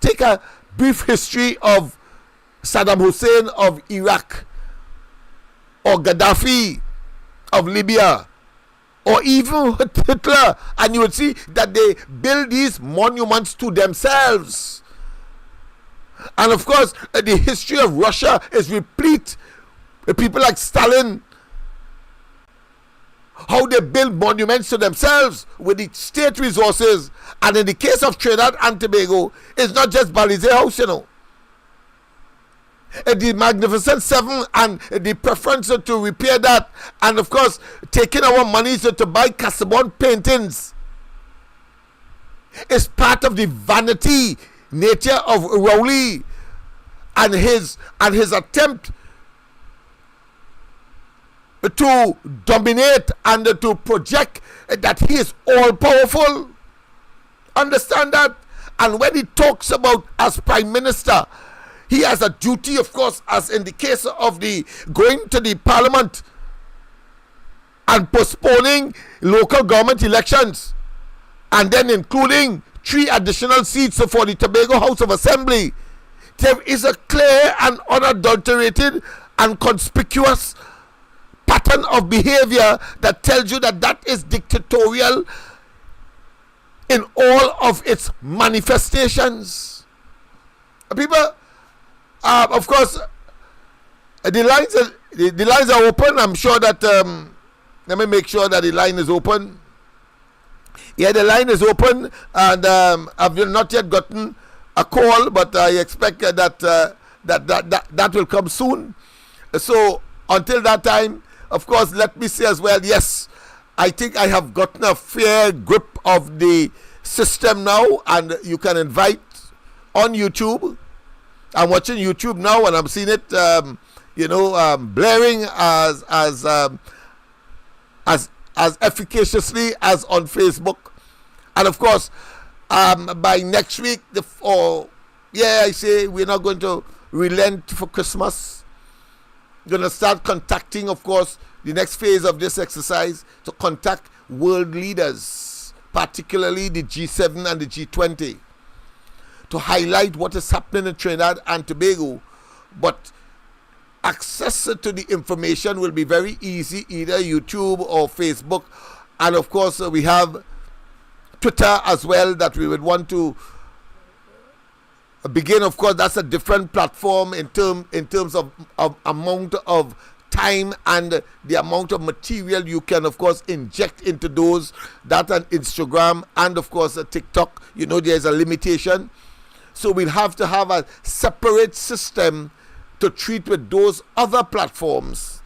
take a brief history of Saddam Hussein of Iraq, or Gaddafi of Libya, or even Hitler, and you would see that they build these monuments to themselves. And of course, the history of Russia is replete with people like Stalin, how they build monuments to themselves with the state resources. And in the case of Trinidad and Tobago, it's not just Balize House, you know. The Magnificent Seven and the preference to repair that, and of course taking our money to buy Casabon paintings, is part of the vanity nature of Rowley and his attempt to dominate and to project that he is all powerful. Understand that? And when he talks about as Prime Minister, he has a duty, of course, as in the case of the going to the Parliament and postponing local government elections, and then including 3 additional seats for the Tobago House of Assembly. There is a clear and unadulterated and conspicuous pattern of behavior that tells you that that is dictatorial in all of its manifestations. People, of course, the lines are open. I'm sure that let me make sure that the line is open. Yeah, the line is open, and I've not yet gotten a call, but I expect that will come soon. So until that time, of course, let me say as well, yes, I think I have gotten a fair grip of the system now, and you can invite on YouTube. I'm watching YouTube now, and I'm seeing it, blaring as efficaciously as on Facebook. And of course, by next week, I say we're not going to relent for Christmas. We're going to start contacting, of course, the next phase of this exercise, to contact world leaders, particularly the G7 and the G20, to highlight what is happening in Trinidad and Tobago, but access to the information will be very easy, either YouTube or Facebook. And of course, we have Twitter as well that we would want to begin. Of course, that's a different platform in terms of amount of time and the amount of material you can, of course, inject into those. That and Instagram and, of course, TikTok. You know, there's a limitation. So we'll have to have a separate system to treat with those other platforms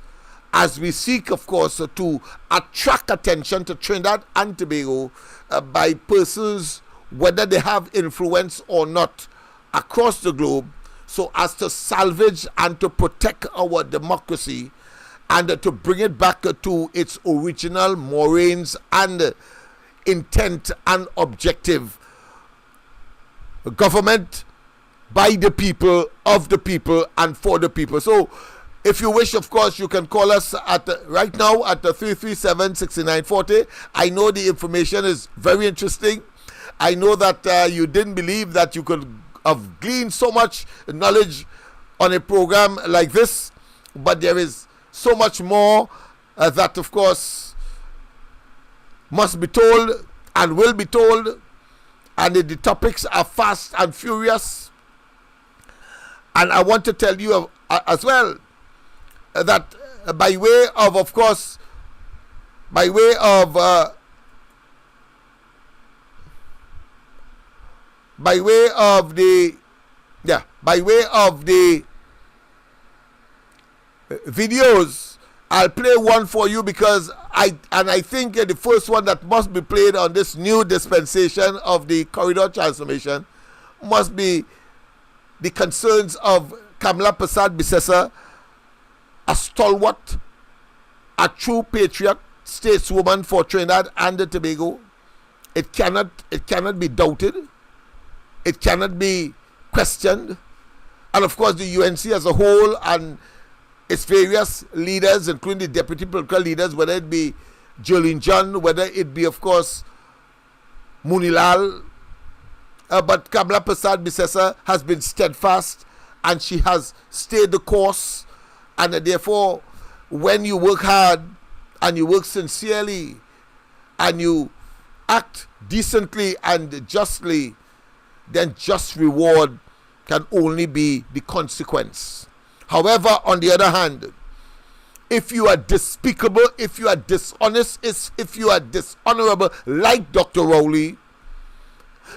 as we seek, of course, to attract attention to Trinidad and Tobago by persons, whether they have influence or not, across the globe, so as to salvage and to protect our democracy and to bring it back to its original moraines and intent and objective. Government by the people, of the people, and for the people. So if you wish, of course, you can call us at right now at 337-6940. I know the information is very interesting. I know that you didn't believe that you could have gleaned so much knowledge on a program like this, but there is so much more that, of course, must be told and will be told, and the topics are fast and furious. And I want to tell you as well that by way of course, by way of the videos, I'll play one for you because I think the first one that must be played on this new dispensation of the corridor transformation must be the concerns of Kamla Persad-Bissessar, a stalwart, a true patriot, stateswoman for Trinidad and Tobago. It cannot be doubted. It cannot be questioned. And of course, the UNC as a whole and its various leaders, including the deputy political leaders, whether it be Jolene John, whether it be, of course, Munilal, but Kamla Persad-Bissessar has been steadfast and she has stayed the course. And therefore, when you work hard and you work sincerely and you act decently and justly, then just reward can only be the consequence. However, on the other hand, if you are despicable, if you are dishonest, if you are dishonorable like Dr. Rowley,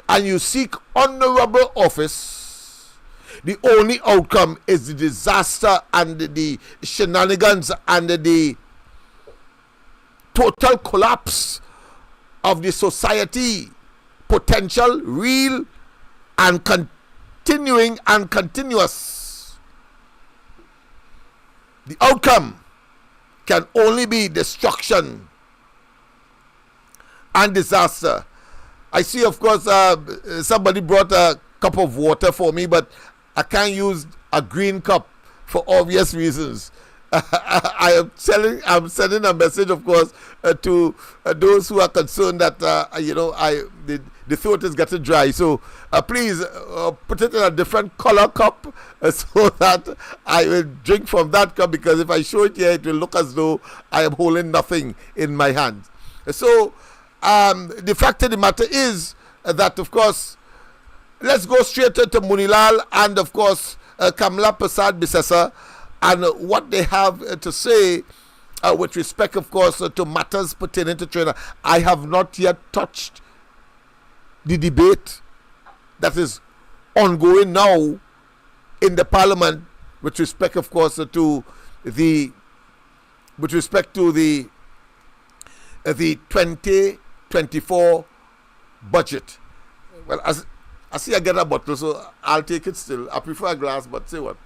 and you seek honorable office, the only outcome is the disaster and the shenanigans and the total collapse of the society, potential, real, and continuing and continuous. The outcome can only be destruction and disaster. I see, of course, somebody brought a cup of water for me, but I can't use a green cup for obvious reasons. I'm sending a message, of course, to those who are concerned that the throat is getting dry. So please put it in a different color cup so that I will drink from that cup, because if I show it here, it will look as though I am holding nothing in my hand. So the fact of the matter is that, of course, let's go straight to Munilal and, of course, Kamla Persad-Bissessar and what they have to say with respect, of course, to matters pertaining to Trinidad. I have not yet touched the debate that is ongoing now in the Parliament with respect, of course, to the 2024 budget. Well, as I see, I get a bottle, so I'll take it still. I prefer a glass, but say what?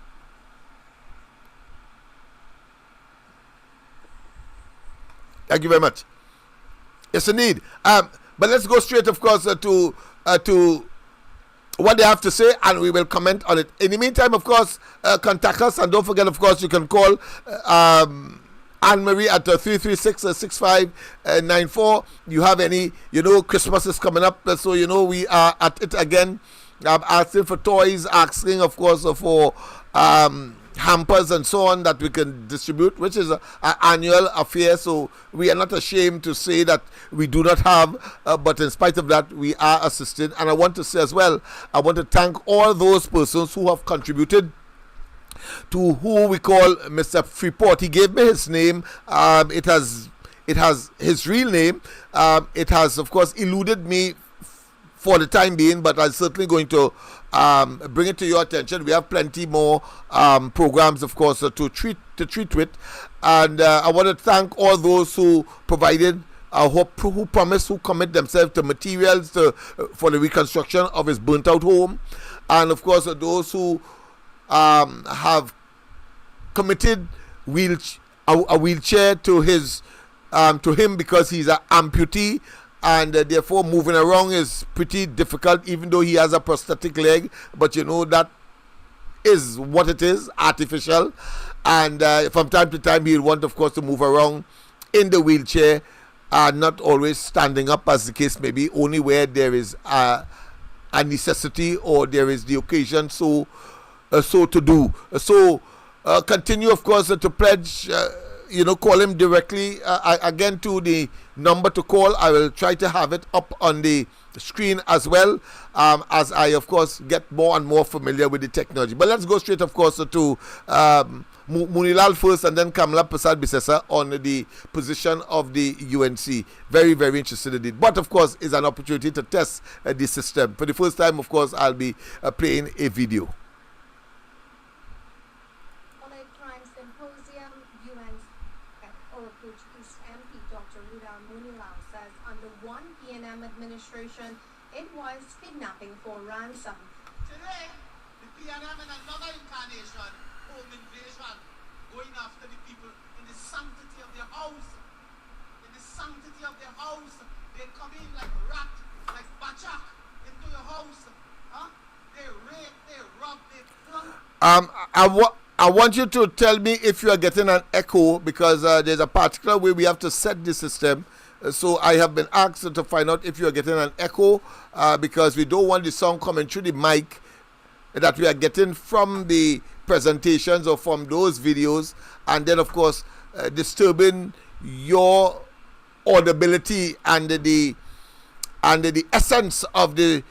Thank you very much. Yes, indeed. But let's go straight, of course, to what they have to say, and we will comment on it. In the meantime, of course, contact us, and don't forget, of course, you can call Anne-Marie at 336-6594. You have any, Christmas is coming up, so we are at it again. I'm asking for toys, asking, of course, for hampers and so on that we can distribute, which is an annual affair. So we are not ashamed to say that we do not have, but in spite of that, we are assisted. And I want to say as well, I want to thank all those persons who have contributed to who we call Mr. Freeport. He gave me his name. It has his real name. It has, of course, eluded me for the time being, but I'm certainly going to bring it to your attention. We have plenty more programs, of course, to treat with, and I want to thank all those who provided, who promised, who commit themselves to materials for the reconstruction of his burnt-out home, and of course those who have committed a wheelchair to him because he's an amputee. And therefore moving around is pretty difficult, even though he has a prosthetic leg. But you know, that is what it is, artificial. And from time to time he'll want, of course, to move around in the wheelchair, not always standing up, as the case may be, only where there is a necessity or there is the occasion so to do. So continue, of course, to pledge. Call him directly. Again, to the number to call, I will try to have it up on the screen as well, as I, of course, get more and more familiar with the technology. But let's go straight, of course, to Munilal first, and then Kamala Prasad Bisesa on the position of the UNC. Very, very interested indeed. But, of course, it's an opportunity to test the system. For the first time, of course, I'll be playing a video. Administration, it was kidnapping for ransom. Today, the PNM in another incarnation, home invasion, going after the people in the sanctity of their house. In the sanctity of their house, they come in like rat, like bachak into your house. Huh? They rape, they rob, they plunk. I want you to tell me if you are getting an echo, because there's a particular way we have to set the system. So I have been asked to find out if you are getting an echo, because we don't want the sound coming through the mic that we are getting from the presentations or from those videos, and then, of course, disturbing your audibility and the essence of the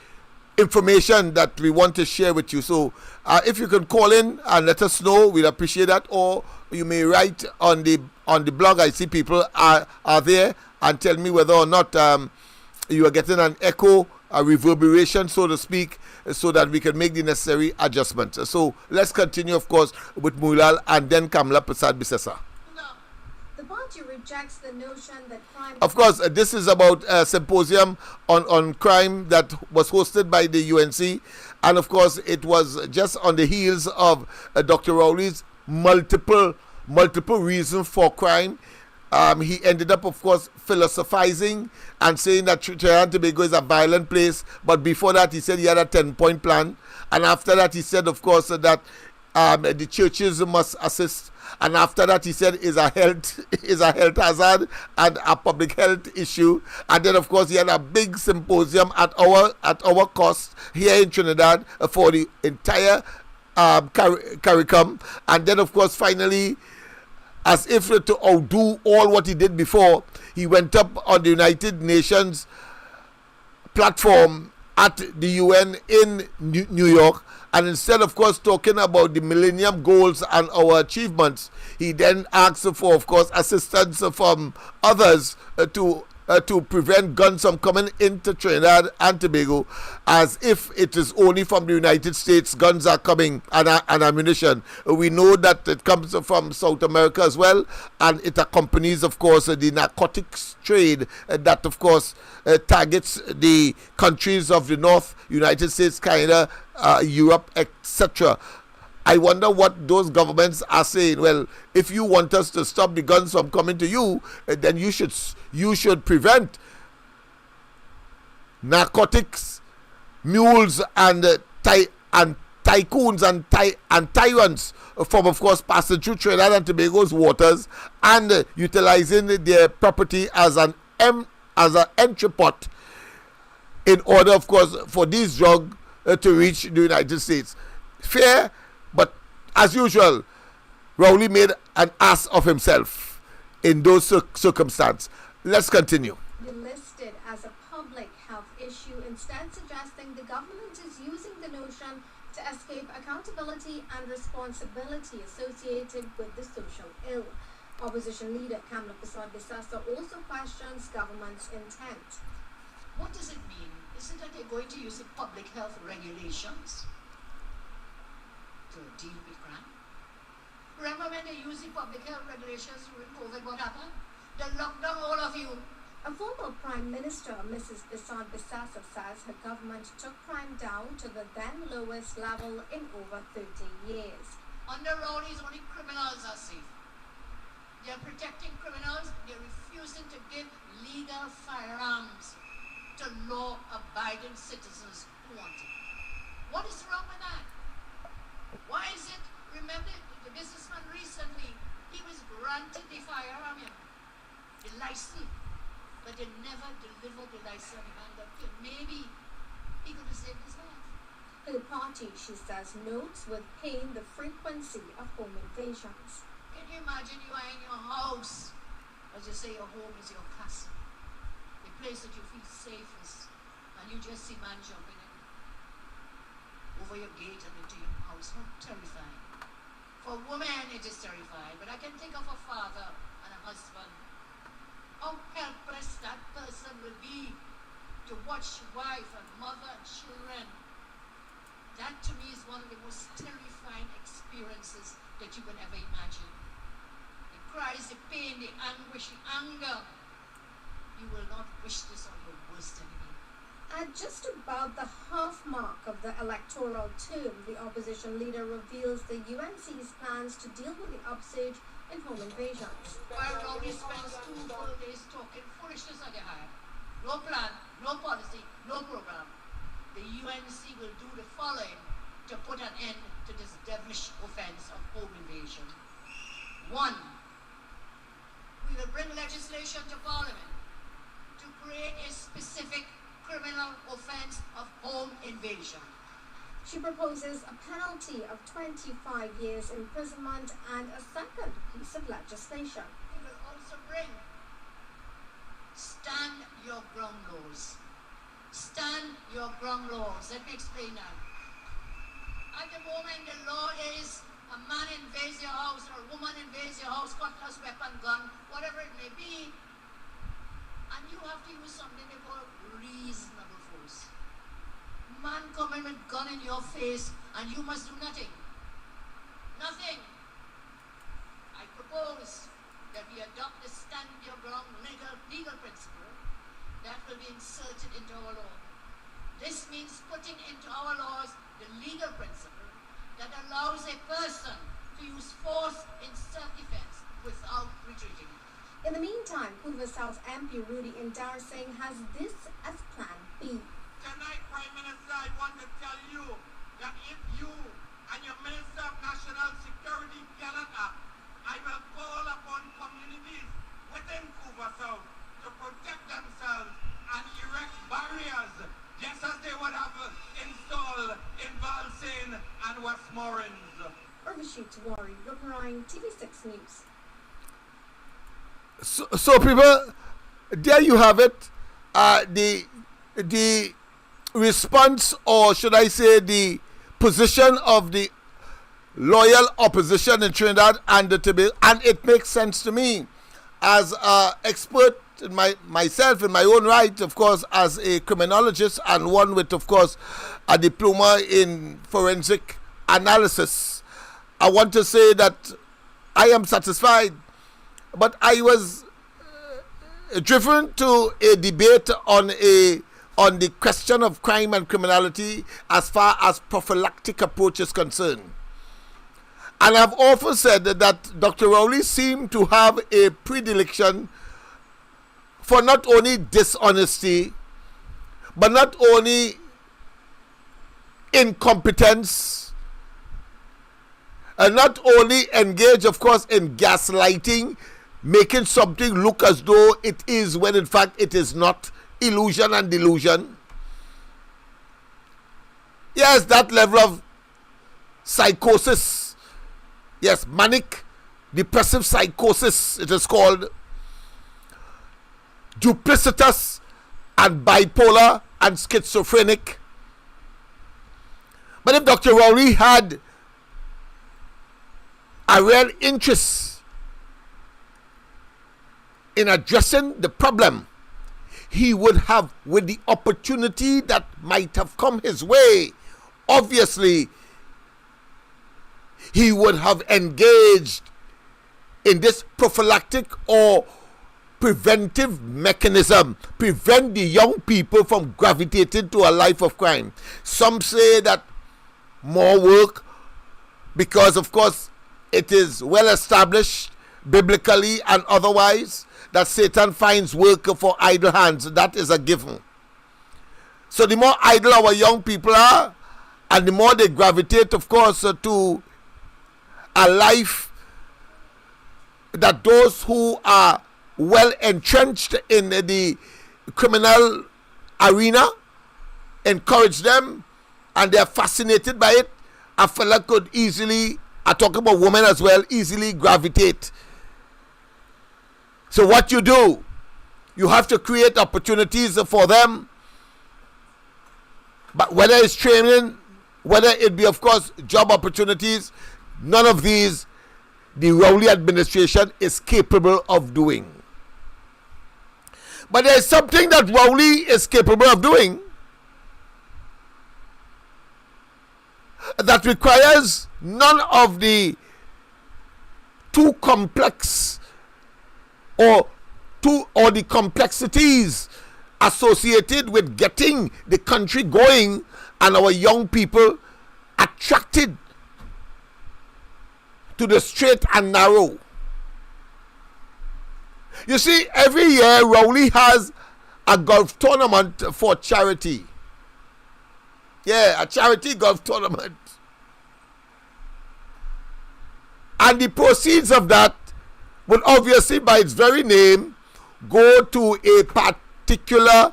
information that we want to share with you. So if you can call in and let us know, we'll appreciate that. Or you may write on the blog. I see people are there, and tell me whether or not you are getting an echo, a reverberation, so to speak, so that we can make the necessary adjustments. So let's continue, of course, with Mulal and then Kamala Prasad Bisesa. The party rejects the notion that crime... Of course, this is about a symposium on crime that was hosted by the UNC. And, of course, it was just on the heels of Dr. Rowley's multiple reasons for crime. He ended up, of course, philosophizing and saying that Trinidad and Tobago is a violent place. But before that, he said he had a 10-point plan. And after that, he said, of course, that the churches must assist. And after that, he said is a health hazard and a public health issue. And then, of course, he had a big symposium at our cost here in Trinidad for the entire CARICOM. And then, of course, finally, as if to outdo all what he did before, he went up on the United Nations platform at the UN in New York, and instead, of course, talking about the Millennium Goals and our achievements, he then asked for, of course, assistance from others to prevent guns from coming into Trinidad and Tobago, as if it is only from the United States guns are coming and ammunition. We know that it comes from South America as well, and it accompanies, of course, the narcotics trade that, of course, targets the countries of the North, United States, Canada, Europe, etc. I wonder what those governments are saying. Well, if you want us to stop the guns from coming to you, then you should prevent narcotics, mules, and tycoons and tyrants from, of course, passing through Trinidad and Tobago's waters and utilizing their property as an entrepot in order, of course, for these drugs to reach the United States. Fair, but as usual, Rowley made an ass of himself in those circumstances. Let's continue. Listed as a public health issue, instead suggesting the government is using the notion to escape accountability and responsibility associated with the social ill. Opposition leader Kamla Prasad-Bisasa also questions government's intent. What does it mean? Is it that they're going to use the public health regulations to deal with crime? Remember when they used the public health regulations during COVID, what happened? They locked down all of you. A former Prime Minister, Mrs. Prasad-Bisasa, says her government took crime down to the then lowest level in over 30 years. Under Rowley's, only criminals are safe. They're protecting criminals. They're refusing to give legal firearms to law-abiding citizens who want it. What is wrong with that? Why is it? Remember the businessman recently, he was granted the firearm, the license, but they never delivered the license and got killed. Maybe he could have saved his life. Her party, she says, notes with pain the frequency of home invasions. Can you imagine you are in your house? As you say, your home is your castle. The place that you feel safest. And you just see man jumping in over your gate and into your house. How terrifying. For women, it is terrifying. But I can think of a father and a husband. How helpless that person will be to watch wife and mother and children. That to me is one of the most terrifying experiences that you can ever imagine. The cries, the pain, the anguish, the anger. You will not wish this on your worst enemy. At just about the half mark of the electoral term, the opposition leader reveals the UNC's plans to deal with the upsurge in home invasions. While Rowley spends 2 full days talking foolishness at the high. No plan, no policy, no program. The UNC will do the following to put an end to this devilish offense of home invasion. 1. We will bring legislation to Parliament to create a specific criminal offense of home invasion. She proposes a penalty of 25 years imprisonment and a second piece of legislation. We will also bring stand your ground laws. Stand your ground laws. Let me explain that. At the moment, the law is a man invades your house or a woman invades your house, cutlass, weapon, gun, whatever it may be, and you have to use something they call reasonable force. Man coming with gun in your face and you must do nothing. Nothing. I propose that we adopt the stand your ground legal principle that will be inserted into our law. This means putting into our laws the legal principle that allows a person to use force in self-defense without retreating. In the meantime, Hoover South MP Rudy Indar Singh has this as Plan B. Tonight, Prime Minister, I want to tell you that if you and your Minister of National Security cannot act, I will call upon communities within Hoover South to protect themselves and erect barriers, just as they would have installed in Valsain and Westmoreland. Urvashi Tiwari, Rupmarine, TV6 News. So people, there you have it. The response, or should I say the position of the loyal opposition in Trinidad and Tobago, and it makes sense to me as an expert in myself in my own right, of course, as a criminologist and one with, of course, a diploma in forensic analysis. I want to say that I am satisfied, but I was driven to a debate on the question of crime and criminality as far as prophylactic approach is concerned. And I've often said that Dr. Rowley seemed to have a predilection for not only dishonesty, but not only incompetence, and not only engage, of course, in gaslighting, making something look as though it is when in fact it is not, illusion and delusion. Yes, that level of psychosis Yes, manic depressive psychosis, it is called, duplicitous and bipolar and schizophrenic. But if Dr. Rowley had a real interest in addressing the problem, he would have, with the opportunity that might have come his way, obviously, he would have engaged in this prophylactic or preventive mechanism, prevent the young people from gravitating to a life of crime. Some say that more work, because of course it is well established biblically and otherwise that Satan finds work for idle hands. That is a given. So the more idle our young people are, and the more they gravitate, of course, to a life that those who are well entrenched in the criminal arena encourage them, and they are fascinated by it. A fella could easily, I talk about women as well, easily gravitate. So what you do, you have to create opportunities for them. But whether it's training, whether it be, of course, job opportunities, none of these the Rowley administration is capable of doing. But there's something that Rowley is capable of doing that requires none of the too complex or the complexities associated with getting the country going and our young people attracted to the straight and narrow. You see, every year Rowley has a golf tournament for charity. Yeah, a charity golf tournament. And the proceeds of that will obviously, by its very name, go to a particular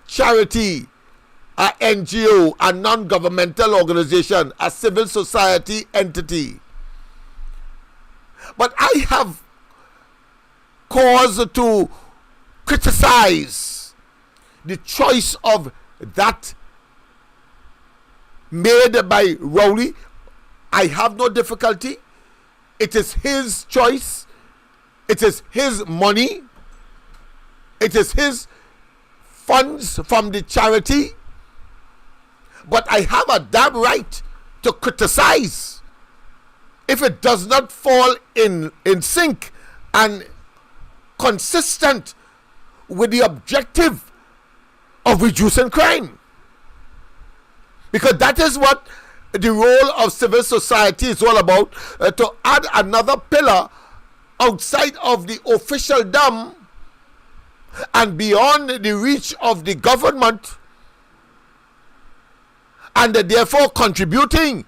charity, a NGO, a non-governmental organization, a civil society entity. But I have cause to criticize the choice of that made by Rowley. I have no difficulty. It is his choice. It is his money. It is his funds from the charity. But I have a damn right to criticize if it does not fall in sync and consistent with the objective of reducing crime. Because that is what the role of civil society is all about, to add another pillar outside of the officialdom and beyond the reach of the government, and therefore contributing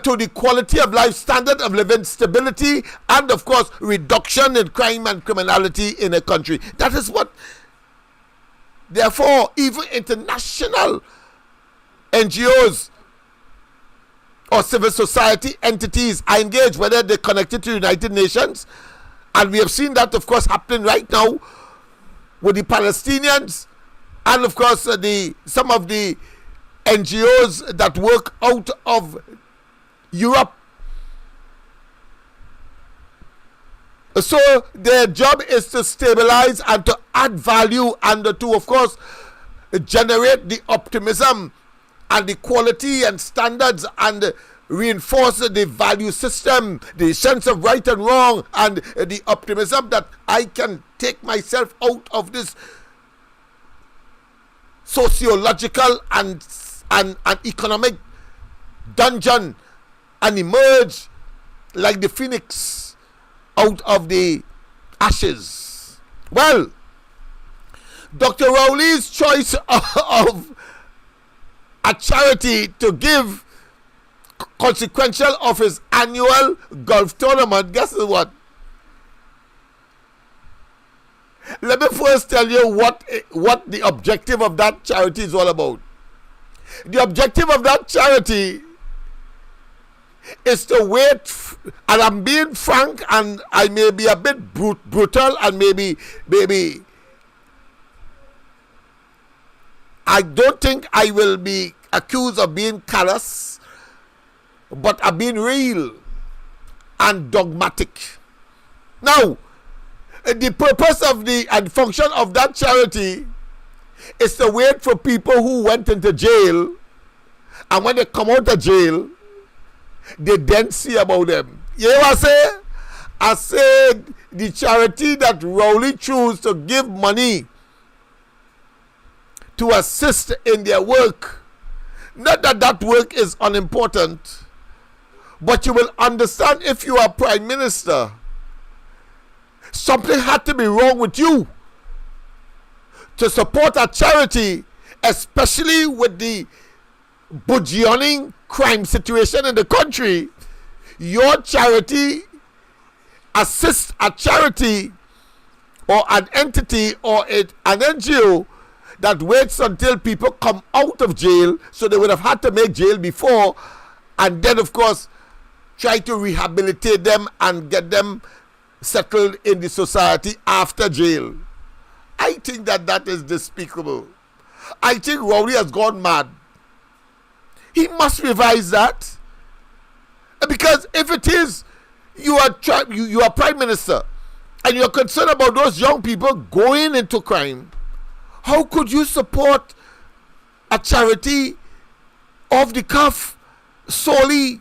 to the quality of life, standard of living, stability, and of course reduction in crime and criminality in a country. That is what, therefore, even international NGOs or civil society entities are engaged, whether they're connected to the United Nations, and we have seen that, of course, happening right now with the Palestinians, and of course some of the NGOs that work out of Europe. So their job is to stabilize and to add value and to, of course, generate the optimism and the quality and standards and reinforce the value system, the sense of right and wrong, and the optimism that I can take myself out of this sociological and economic dungeon and emerge like the phoenix out of the ashes. Well, Dr. Rowley's choice of a charity to give consequential of his annual golf tournament, guess what? Let me first tell you what the objective of that charity is all about. The objective of that charity is to wait, and I'm being frank, and I may be a bit brutal, and maybe I don't think I will be accused of being callous, but I'm being real and dogmatic. Now, the purpose of and function of that charity is to wait for people who went into jail, and when they come out of jail, they then see about them. You know what I say? I said the charity that Rowley choose to give money to assist in their work, not that that work is unimportant, but you will understand, if you are prime minister, something had to be wrong with you to support a charity, especially with the burgeoning crime situation in the country. Your charity assists a charity or an entity or an NGO that waits until people come out of jail, so they would have had to make jail before, and then of course try to rehabilitate them and get them settled in the society after jail. I think that that is despicable. I think Rowley has gone mad. He must revise that, because if it is you are prime minister and you're concerned about those young people going into crime, how could you support a charity off the cuff solely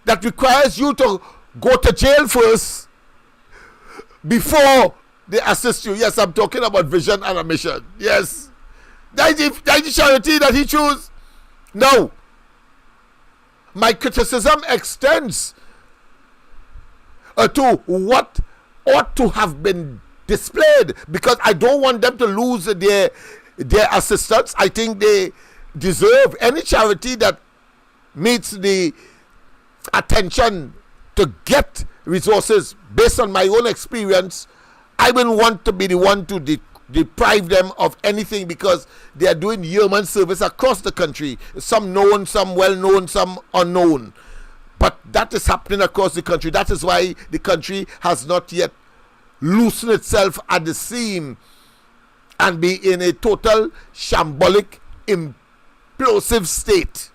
that requires you to go to jail first before they assist you? Yes, I'm talking about vision and a mission. Yes, that is the charity that he chose. Now, my criticism extends to what ought to have been displayed, because I don't want them to lose their assistance. I think they deserve any charity that meets the attention to get resources. Based on my own experience, I wouldn't want to be the one to deprive them of anything, because they are doing yeoman service across the country, some known, some well known, some unknown, but that is happening across the country. That is why the country has not yet loosened itself at the seam and be in a total shambolic, implosive state.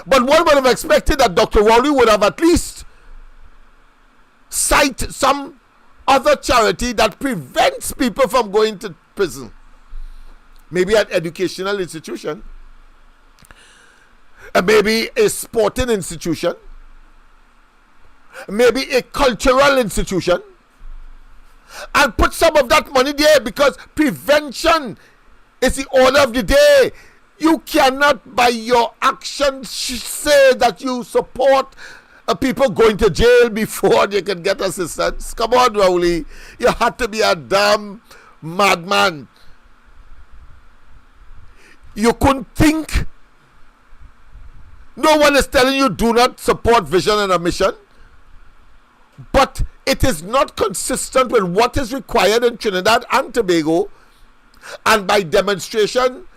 But one would have expected that Dr. Rowley would have at least cite some other charity that prevents people from going to prison. Maybe an educational institution, maybe a sporting institution, maybe a cultural institution, and put some of that money there, because prevention is the order of the day. You cannot by your actions say that you support people going to jail before they can get assistance. Come on, Rowley. You had to be a damn madman. You couldn't think. No one is telling you do not support vision and a mission, but it is not consistent with what is required in Trinidad and Tobago, and by demonstration,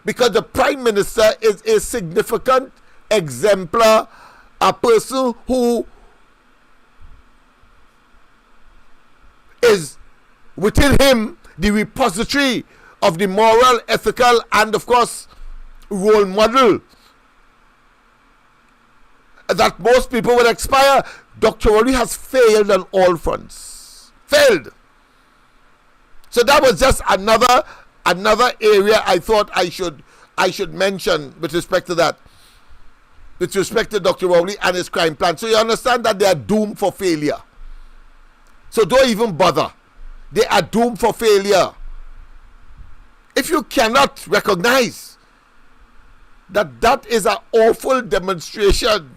because the Prime Minister is a significant exemplar, a person who is within him the repository of the moral, ethical, and of course role model that most people would aspire. Dr. Rowley has failed on all fronts. Failed. So that was just another area I thought I should mention with respect to that. With respect to Dr. Rowley and his crime plan. So you understand that they are doomed for failure. So don't even bother. They are doomed for failure. If you cannot recognize that that is an awful demonstration,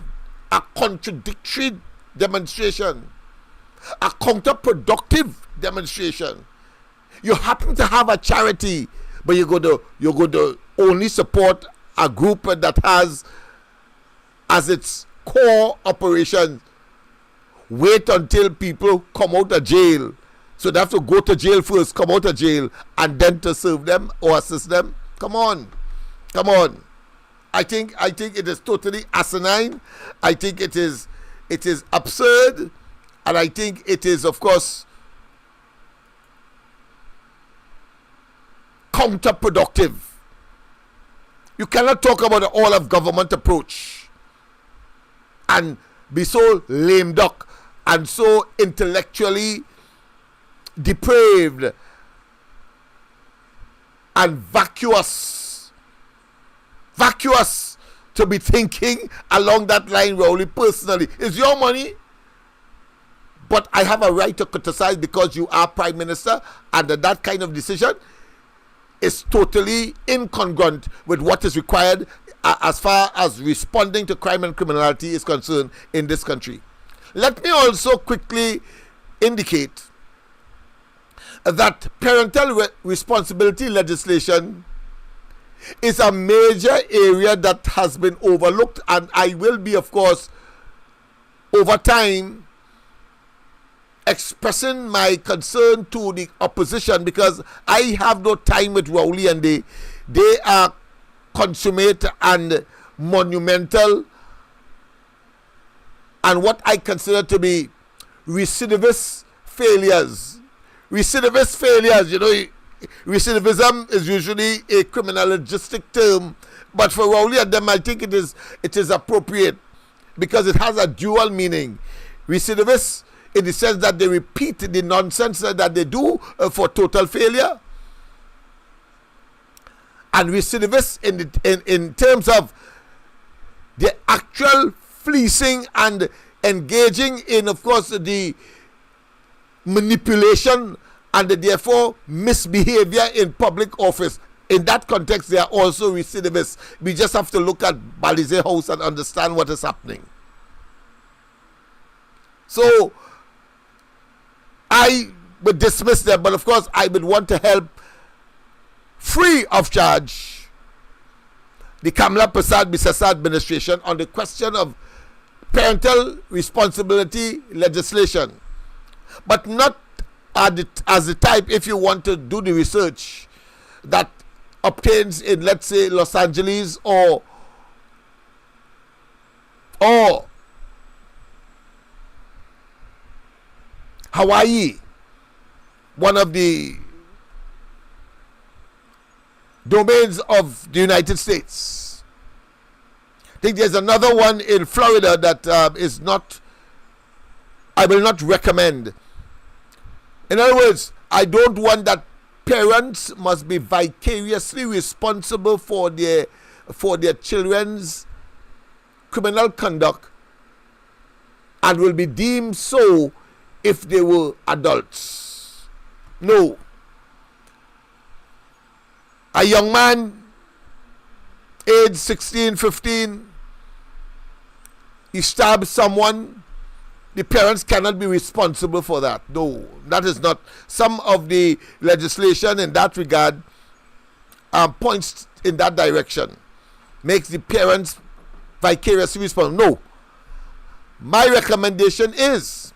a contradictory demonstration, a counterproductive demonstration. You happen to have a charity, but you're going to only support a group that has as its core operation wait until people come out of jail. So they have to go to jail first, come out of jail, and then to serve them or assist them. Come on. Come on. I think it is totally asinine. I think it is absurd, and I think it is, of course, counterproductive. You cannot talk about the all of government approach and be so lame duck and so intellectually depraved and vacuous to be thinking along that line, Rowley. Personally, it's your money, but I have a right to criticize because you are Prime Minister, and that kind of decision is totally incongruent with what is required as far as responding to crime and criminality is concerned in this country. Let me also quickly indicate that parental responsibility legislation is a major area that has been overlooked, and I will be, of course, over time expressing my concern to the opposition, because I have no time with Rowley, and they are consummate and monumental and what I consider to be recidivist failures. You know, recidivism is usually a criminologistic term, but for Rowley and them, I think it is appropriate because it has a dual meaning. Recidivists in the sense that they repeat the nonsense that they do for total failure, and recidivists in terms of the actual fleecing and engaging in, of course, the manipulation and therefore misbehavior in public office. In that context, they are also recidivists. We just have to look at Balize House and understand what is happening. So I would dismiss them, but of course I would want to help free of charge the Kamala Prasad Bisasa administration on the question of parental responsibility legislation, but not as the type, if you want to do the research, that obtains in, let's say, Los Angeles or Hawaii, one of the domains of the United States. I think there's another one in Florida that I will not recommend. In other words, I don't want that parents must be vicariously responsible for their children's criminal conduct and will be deemed so if they were adults. No. A young man, age 16, 15, he stabs someone, the parents cannot be responsible for that. No, that is not. Some of the legislation in that regard points in that direction, makes the parents vicariously responsible. No. My recommendation is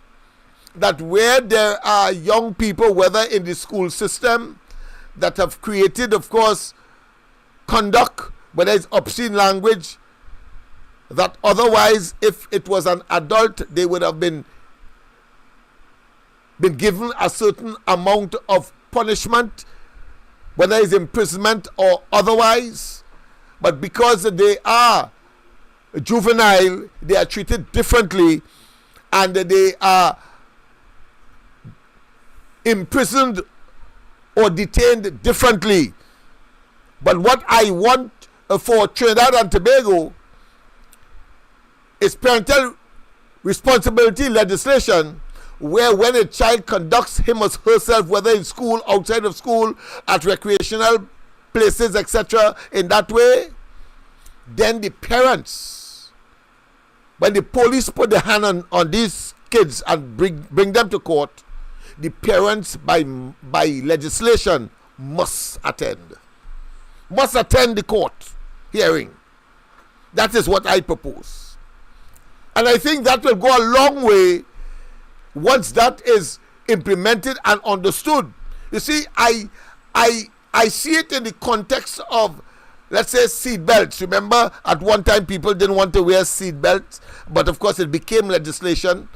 that where there are young people, whether in the school system, that have created, of course, conduct, whether it's obscene language, that otherwise, if it was an adult, they would have been given a certain amount of punishment, whether it's imprisonment or otherwise. But because they are juvenile, they are treated differently, and they are imprisoned or detained differently. But what I want for Trinidad and Tobago is parental responsibility legislation, where when a child conducts him or herself, whether in school, outside of school, at recreational places, etc., in that way, then the parents, when the police put their hand on these kids and bring them to court, the parents by legislation must attend the court hearing. That is what I propose. And I think that will go a long way once that is implemented and understood. You see, I see it in the context of let's say seat belts. Remember, at one time people didn't want to wear seat belts, but of course it became legislation,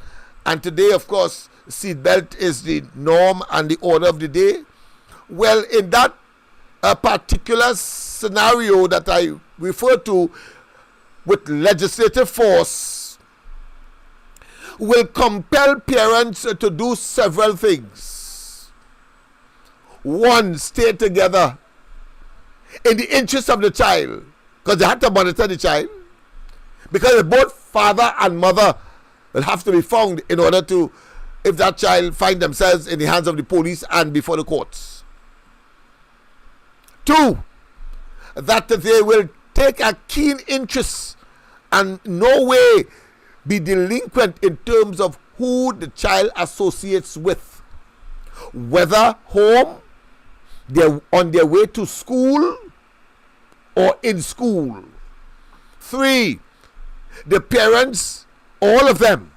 and today, of course, seat belt is the norm and the order of the day. Well, in that particular scenario that I refer to, with legislative force, will compel parents to do several things. One, stay together in the interest of the child, because they have to monitor the child, because both father and mother will have to be found in order to, if that child find themselves in the hands of the police and before the courts. Two, that they will take a keen interest and no way be delinquent in terms of who the child associates with, whether home, they're on their way to school, or in school. Three, the parents, all of them,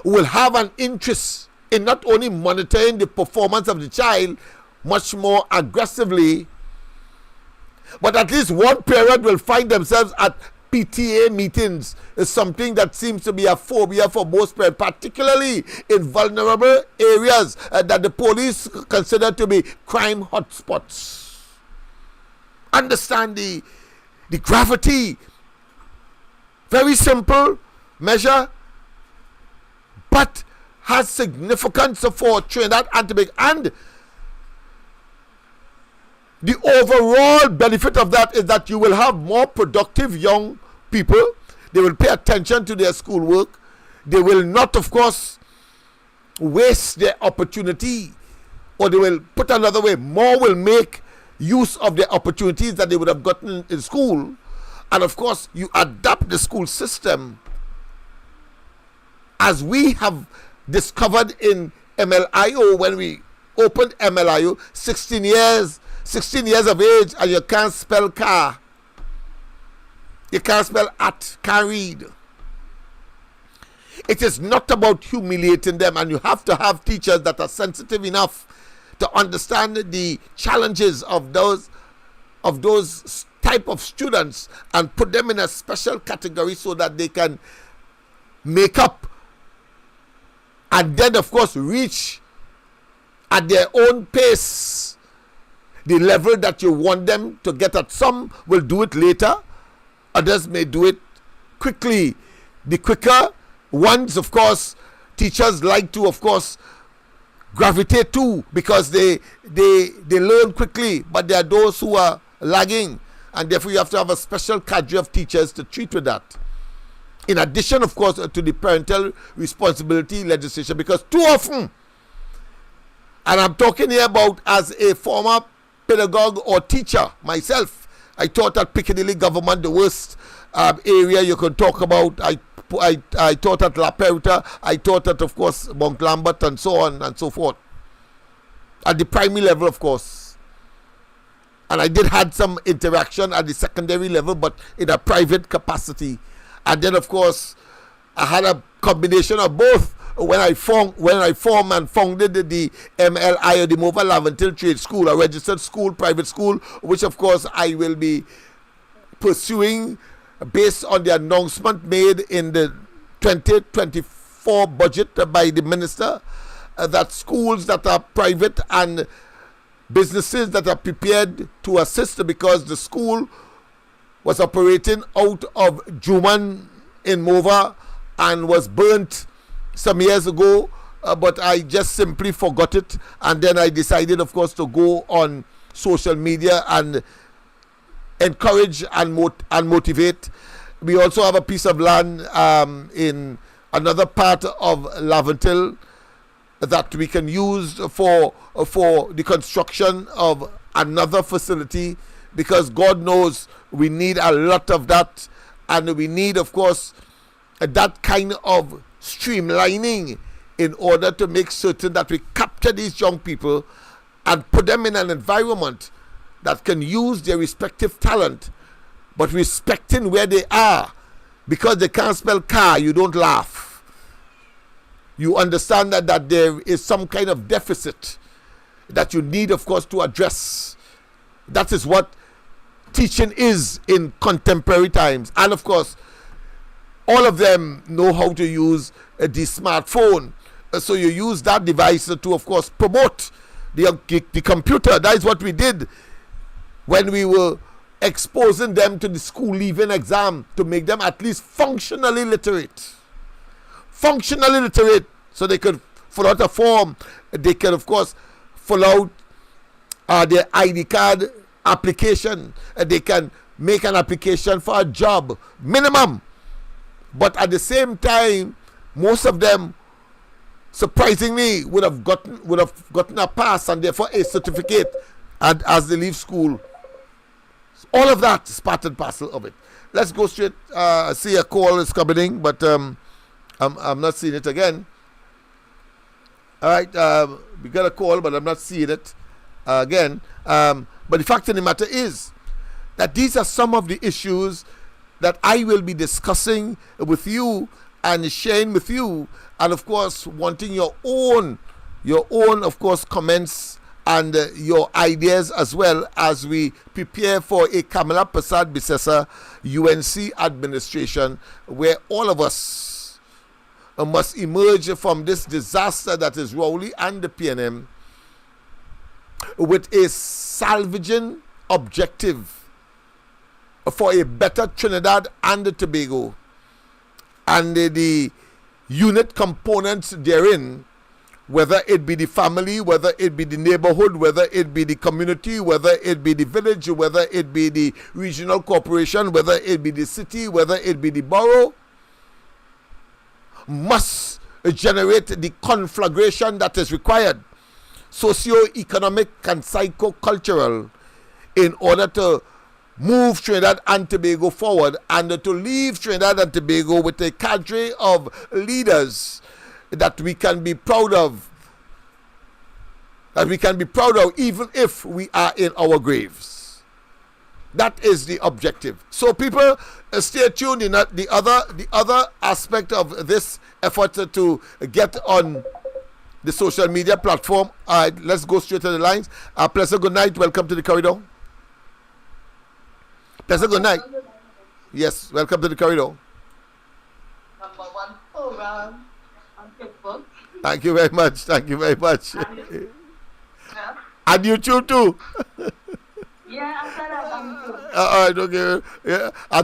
will have an interest in not only monitoring the performance of the child much more aggressively, but at least one parent will find themselves at PTA meetings. Is something that seems to be a phobia for most parents, particularly in vulnerable areas that the police consider to be crime hotspots. Understand the gravity. Very simple measure, but has significance for Trinidad and Tobago. And the overall benefit of that is that you will have more productive young people. They will pay attention to their schoolwork. They will not, of course, waste their opportunity, or they will, put another way, more will make use of the opportunities that they would have gotten in school. And of course, you adapt the school system, as we have discovered in MLIO. When we opened MLIO, 16 years of age, and you can't spell car, you can't spell at, can't read. It is not about humiliating them, and you have to have teachers that are sensitive enough to understand the challenges of those type of students and put them in a special category so that they can make up and then, of course, reach at their own pace the level that you want them to get at. Some will do it later, others may do it quickly. The quicker ones, of course, teachers like to, of course, gravitate to, because they learn quickly, but there are those who are lagging, and therefore you have to have a special cadre of teachers to treat with that. In addition, of course, to the parental responsibility legislation, because too often, and I'm talking here about as a former pedagogue or teacher myself, I taught at Piccadilly Government, the worst area you could talk about. I taught at La Perita, I taught at, of course, Mount Lambert, and so on and so forth. At the primary level, of course. And I did had some interaction at the secondary level, but in a private capacity. And then, of course, I had a combination of both when I formed and founded the MLI, or the Mova Laventil Trade School, a registered school, private school, which, of course, I will be pursuing based on the announcement made in the 2024 budget by the minister, that schools that are private and businesses that are prepared to assist, because the school was operating out of Juman in Mova and was burnt some years ago, but I just simply forgot it, and then I decided, of course, to go on social media and encourage and motivate. We also have a piece of land in another part of Laventil that we can use for the construction of another facility, because God knows we need a lot of that, and we need, of course, that kind of streamlining in order to make certain that we capture these young people and put them in an environment that can use their respective talent, but respecting where they are. Because they can't spell car, you don't laugh. You understand that there is some kind of deficit that you need, of course, to address. That is what teaching is in contemporary times. And of course, all of them know how to use the smartphone. So you use that device to, of course, promote the computer. That is what we did when we were exposing them to the school leaving exam, to make them at least functionally literate. Functionally literate, so they could fill out a form. They can, of course, fill out their ID card application. They can make an application for a job, minimum. But at the same time, most of them, surprisingly, would have gotten a pass and therefore a certificate, and as they leave school. All of that is part and parcel of it. Let's go straight. See a call is coming in, but I'm not seeing it again. All right, we got a call, but I'm not seeing it again. But the fact of the matter is that these are some of the issues that I will be discussing with you and sharing with you, and of course wanting your own of course comments and your ideas, as well as we prepare for a Kamala Prasad Bisesa UNC administration, where all of us must emerge from this disaster that is Rowley and the PNM with a salvaging objective for a better Trinidad and Tobago, and the unit components therein, whether it be the family, whether it be the neighborhood, whether it be the community, whether it be the village, whether it be the regional corporation, whether it be the city, whether it be the borough, must generate the conflagration that is required, socio-economic and psycho-cultural, in order to move Trinidad and Tobago forward, and to leave Trinidad and Tobago with a cadre of leaders that we can be proud of, even if we are in our graves. That is the objective. So people, stay tuned. In the other aspect of this effort to get on the social media platform. Let's go straight to the lines. Pleasant good night. Welcome to the corridor. Pleasant good night. Yes, welcome to the corridor. Number one program on Facebook. Thank you very much. Thank you very much. Yeah. And YouTube too. Yeah, I said that on YouTube. All right, okay. Yeah, I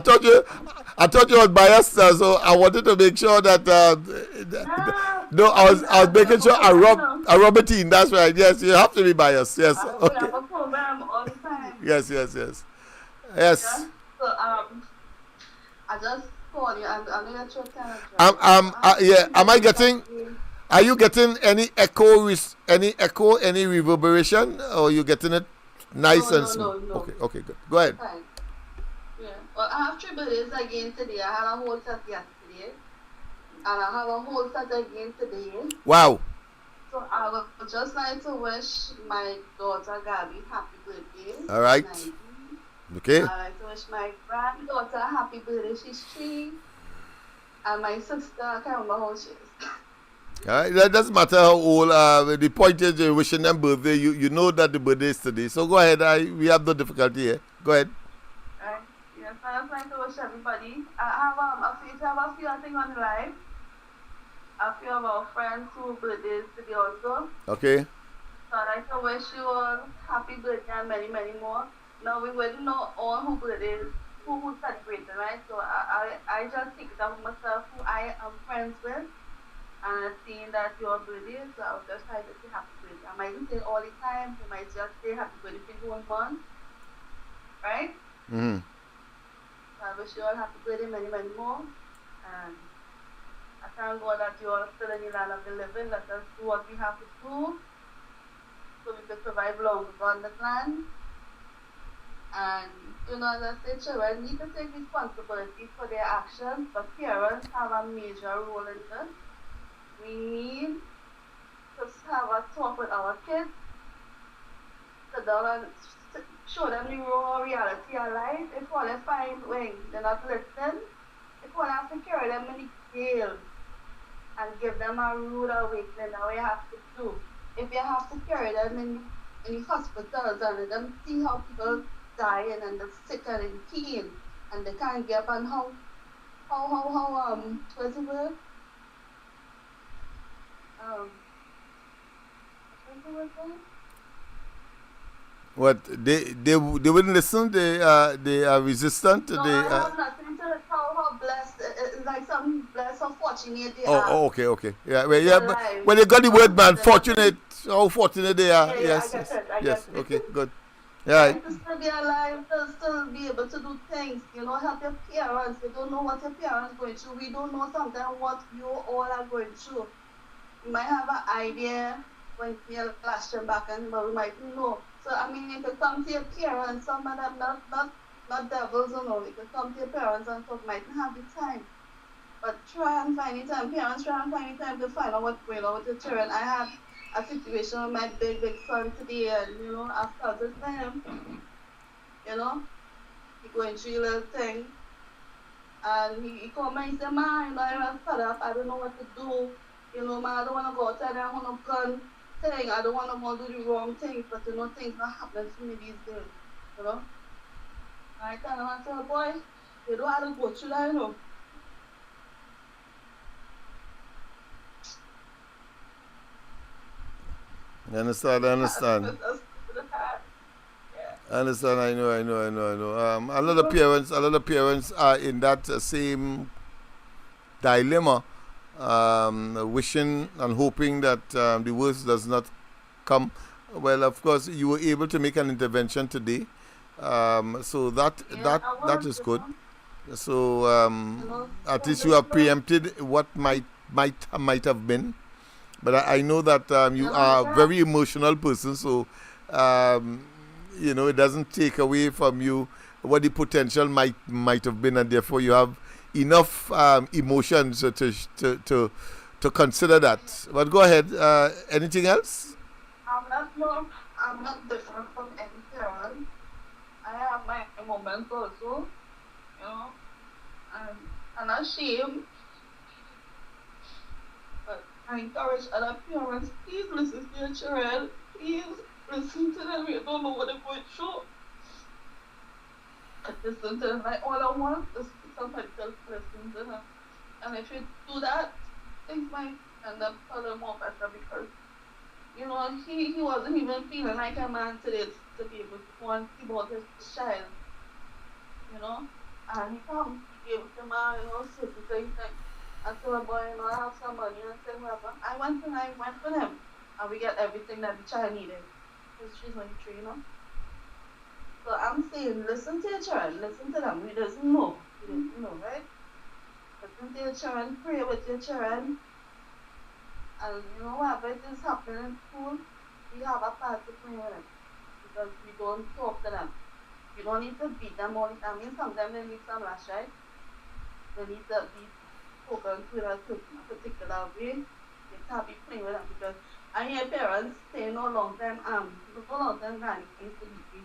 thought you was biased, so I wanted to make sure that. No, I was making sure I rub a team. That's right. Yes, you have to be biased. Yes. I Okay. have a program all the time. Yes. Yeah? So I just call you. I'm gonna try to. Yeah. Am I getting? Are you getting any echo? Any reverberation? Or are you getting it nice and smooth? No. Okay, good. Go ahead. Fine. Yeah. Well, I have 3 birthdays again today. I had a whole set yesterday, and I have a whole set again today. Wow. So I would just like to wish my daughter Gabby happy birthday. All right. 90. Okay. I'd like to wish my granddaughter happy birthday. She's 3. And my sister, I can't remember how she is. All right. That doesn't matter how old. The point is you're wishing them birthday. You know that the birthday is today. So go ahead. We have no difficulty here. Go ahead. Right. Yes, I just like to wish everybody. I have a few things on the live. A few of our friends who birthdays today also. Okay. So I'd like to wish you all happy birthday and many, many more. Now we wouldn't know all who birthdays, who celebrate, right? So I just think of myself who I am friends with, and seeing that your birthday, so I'll just try to say happy birthday. I might say all the time, you might just say happy birthday for you 1 month, right? Mm-hmm. So I wish you all happy birthday, many, many more. And I thank God that you are still in the land of the living. Let us do what we have to do so we can survive longer on this land. And, as I said, children need to take responsibility for their actions, but parents have a major role in this. We need to have a talk with our kids, sit down and show them the raw reality of life. If all is fine, they're not listening. If one has to carry them in the jail and give them a rude awakening, now you have to do. If you have to carry them in in the hospitals and let them see how people dying and they're sick and in pain and they can't get up and how what's the word? Um what's the word called? What they wouldn't listen. They are resistant. No, They I have nothing to how blessed like some blessed or fortunate they are okay, okay. Yeah, well, with yeah. their But lives, when they got the word, man, They're not fortunate. How fortunate they are. yeah, I Yes, get yes, it, I yes. get Okay, it. good. Yeah. Right, to still be alive, to still be able to do things, help your parents. You don't know what your parents going through. We don't know sometimes what you all are going through. You might have an idea when you're flashing back and but we might know. So I mean if you come to your parents, some of them not devils, you could come to your parents and talk might not have the time. But try and find the time. Parents try and find the time to find out what's going on with your children. I had a situation with my big son today and I felt it for him, you know. He going through a little thing and he called me and he said, "Man, I'm fed up, I don't know what to do. Man, I don't wanna go outside and I wanna gun thing. I don't wanna go do the wrong things, but things not happening to me these days, you know. I tell him, I said, boy, you don't have to go through that. I understand. I understand. Yeah. I understand. I know. I know. I know. I know. A lot of parents are in that same dilemma, wishing and hoping that the worst does not come. Well, of course, you were able to make an intervention today, so Yeah, I that was, is good. So at least you there's have no, preempted what might have been. But I know that you I are a got, very emotional person, so um, it doesn't take away from you what the potential might have been, and therefore you have enough emotions to consider that. But go ahead. Anything else? no, I'm not different from any parent. I have my moments also, you know, and I'm ashamed, but I encourage other parents, please listen to your children. Please listen to them. You don't know what they're going through. Listen to them. Like all I want is for somebody to listen to them. And if you do that, things might end up a little more better because he wasn't even feeling like a man today to be able to go and see about his child, you know. And he come, he gave it to me, certain things like I told him, boy, I have some money and things whatever. I went with him and we got everything that the child needed. Because she's only three, So I'm saying listen to your child, listen to them. He doesn't know. He doesn't know, right? Listen to your children, pray with your children, and whatever it is happening in school, we have a part to play with it because we don't talk to them. You don't need to beat them all the time. I mean, sometimes they need some lash, right? They need to be spoken to in a particular way. You can't be playing with them because I hear parents say no long time granny used to be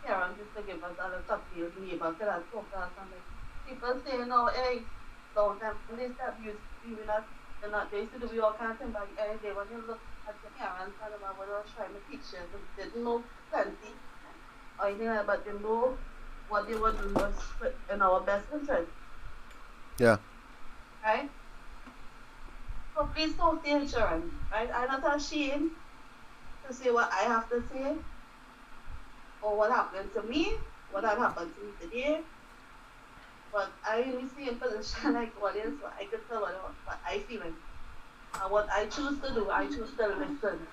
parents used to give us a little tales, neighbors that talk to us and like people say no, hey, long time they start used to be with us. They used to do all kinds of things back in the day when you look at your parents and about when I was trying to teach you, they didn't know plenty or anything like that, but they know what they were doing was in our best interest, Yeah. right? So please talk to your children, right? I'm not ashamed to say what I have to say or what happened to me, what had happened to me today. But I really see a position like audience, so I could tell what I feeling. And what I choose to do, I choose to listen.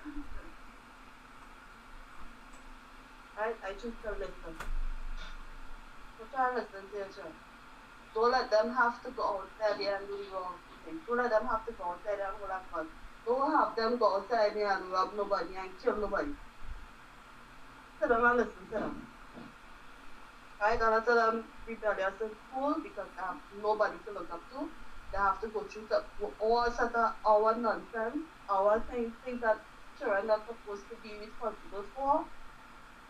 Right? I choose to listen. So try and listen to your children. Don't let them have to go outside there and do the wrong thing. Don't let them have to go outside there and hold a gun. Don't have them go outside there and rob nobody and kill nobody. Sit them and listen to them. Right? And I tell them rebellious in school because they have nobody to look up to. They have to go through all sort of our nonsense, our things that children are supposed to be responsible for.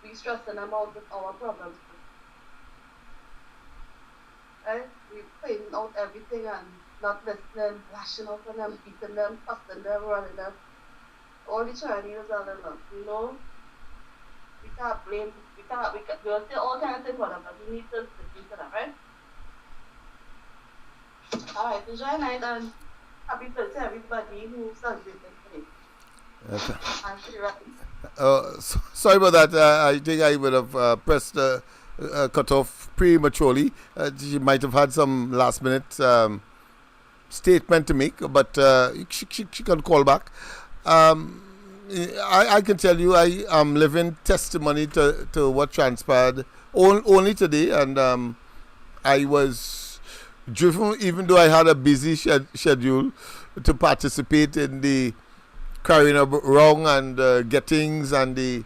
We stressing them out with our problems. Right? We playing out everything and not listening, lashing out on them, beating them, fussing them, running them. All the Chinese are in love, can't blame, we'll say all kinds of things for them, but we need to look into that, right? Alright, enjoy night and happy birthday to everybody who celebrated today. Okay. And to the rest. Sorry about that. I think I would have pressed cut off prematurely. She might have had some last minute statement to make, but she can call back. I can tell you I am living testimony to what transpired only today, and I was driven, even though I had a busy schedule, to participate in the carrying around and gettings and the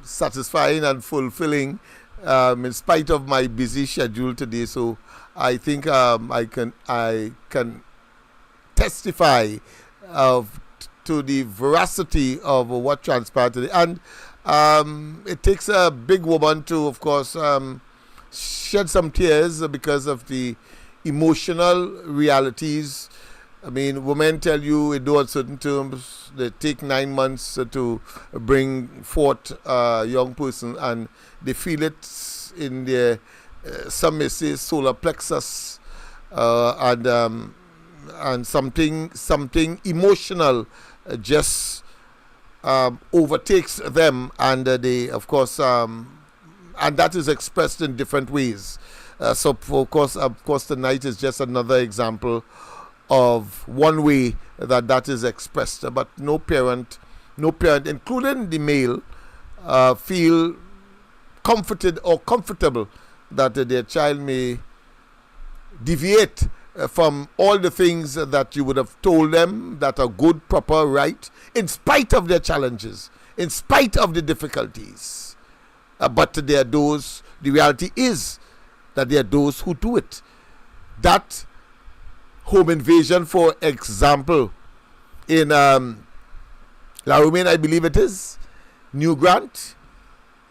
satisfying and fulfilling in spite of my busy schedule today. So I think I can testify to the veracity of what transpired today. And it takes a big woman to, of course, shed some tears because of the emotional realities. I mean, women tell you in no uncertain terms they take 9 months to bring forth a young person, and they feel it in their, some may say, solar plexus, and something emotional just overtakes them, and they, of course, and that is expressed in different ways. So, of course, tonight is just another example of one way that is expressed, but no parent, including the male, feel comforted or comfortable that their child may deviate from all the things that you would have told them that are good, proper, right, in spite of their challenges, in spite of the difficulties. But there are those, the reality is that there are those who do it. That home invasion, for example, in La Romaine, I believe it is, New Grant,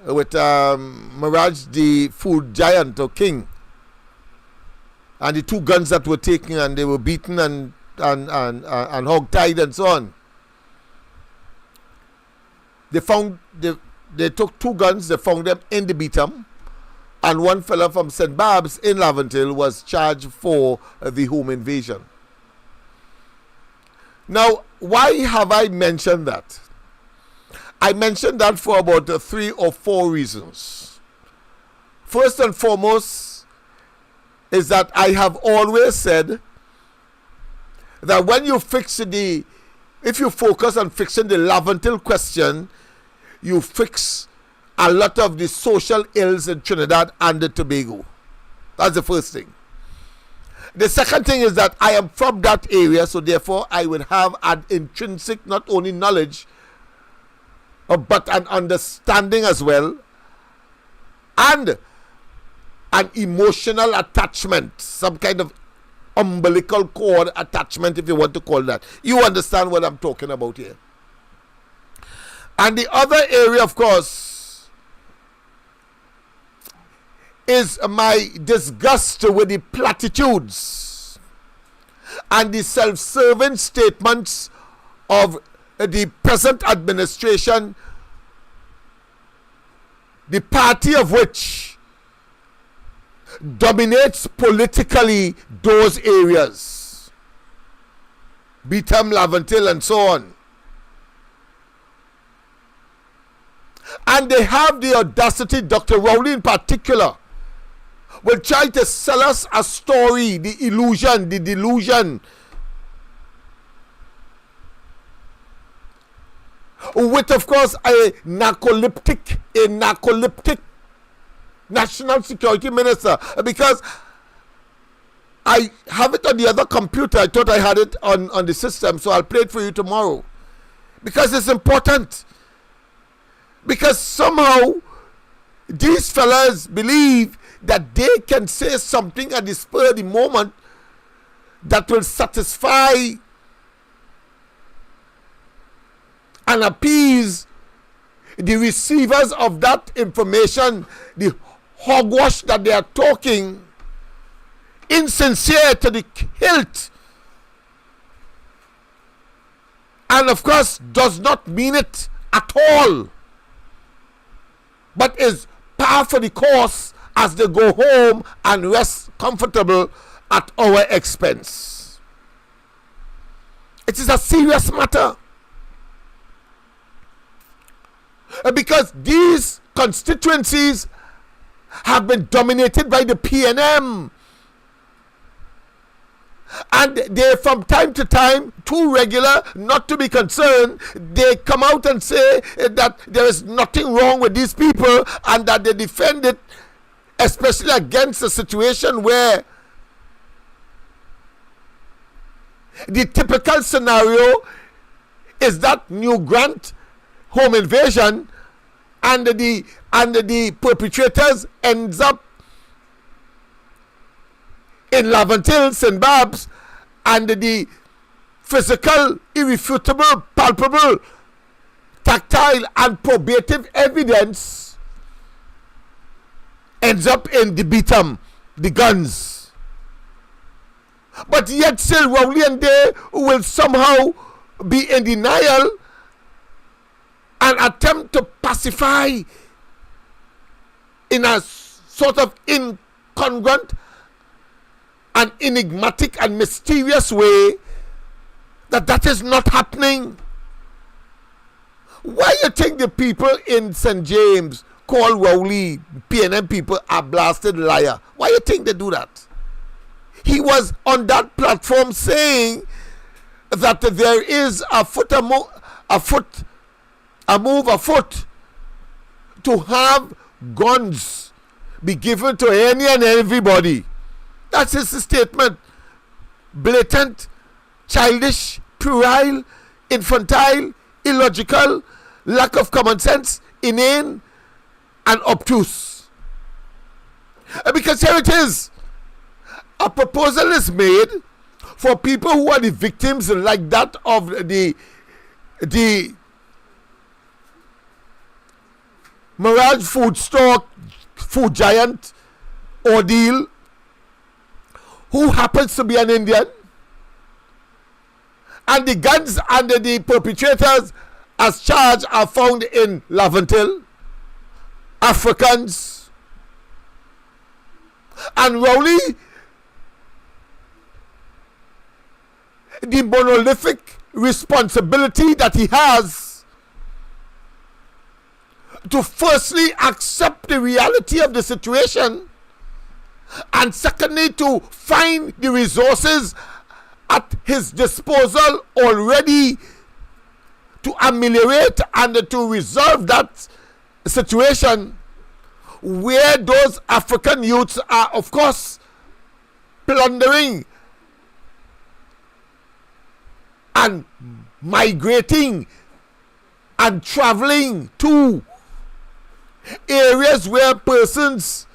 with Mirage, the food giant or king, and the 2 guns that were taken and they were beaten and hog-tied and so on. They took 2 guns, they found them in the Beetham, and one fella from St. Barb's in Laventille was charged for the home invasion. Now, why have I mentioned that? I mentioned that for about 3 or 4 reasons. First and foremost is that I have always said that when you if you focus on fixing the Laventille question, you fix a lot of the social ills in Trinidad and Tobago. That's the first thing. The second thing is that I am from that area, so therefore I would have an intrinsic, not only knowledge, but an understanding as well, and an emotional attachment, some kind of umbilical cord attachment, if you want to call that. You understand what I'm talking about here. And the other area, of course, is my disgust with the platitudes and the self-serving statements of the present administration, the party of which dominates politically those areas, Beetham, Laventille, and so on. And they have the audacity, Dr. Rowley in particular, will try to sell us a story, the illusion, the delusion, with, of course, a narcoleptic national security minister, because I have it on the other computer. I thought I had it on the system, so I'll play it for you tomorrow, because it's important. Because somehow these fellas believe that they can say something at the spur of the moment that will satisfy and appease the receivers of that information, the hogwash that they are talking, insincere to the hilt, and of course does not mean it at all. but is par for the course as they go home and rest comfortable at our expense. It is a serious matter. Because these constituencies have been dominated by the PNM. And they, from time to time, too regular not to be concerned, they come out and say that there is nothing wrong with these people and that they defend it, especially against a situation where the typical scenario is that New Grant home invasion and the perpetrators ends up in Laventille, St. Babs, and the physical, irrefutable, palpable, tactile, and probative evidence ends up in the beatum, the guns. But yet still Rowley and they will somehow be in denial and attempt to pacify in a sort of incongruent and enigmatic and mysterious way that is not happening. Why you think the people in St. James call Rowley PNM people a blasted liar? Why you think they do that? He was on that platform saying that there is a move afoot to have guns be given to any and everybody. That's his statement. Blatant, childish, puerile, infantile, illogical, lack of common sense, inane, and obtuse. Because here it is. A proposal is made for people who are the victims like that of the Mirage food store, food giant ordeal, who happens to be an Indian, and the guns and the perpetrators as charged are found in Laventille, Africans, and Rowley, the monolithic responsibility that he has to firstly accept the reality of the situation, and secondly to find the resources at his disposal already to ameliorate and to resolve that situation, where those African youths are of course plundering and migrating and traveling to areas where persons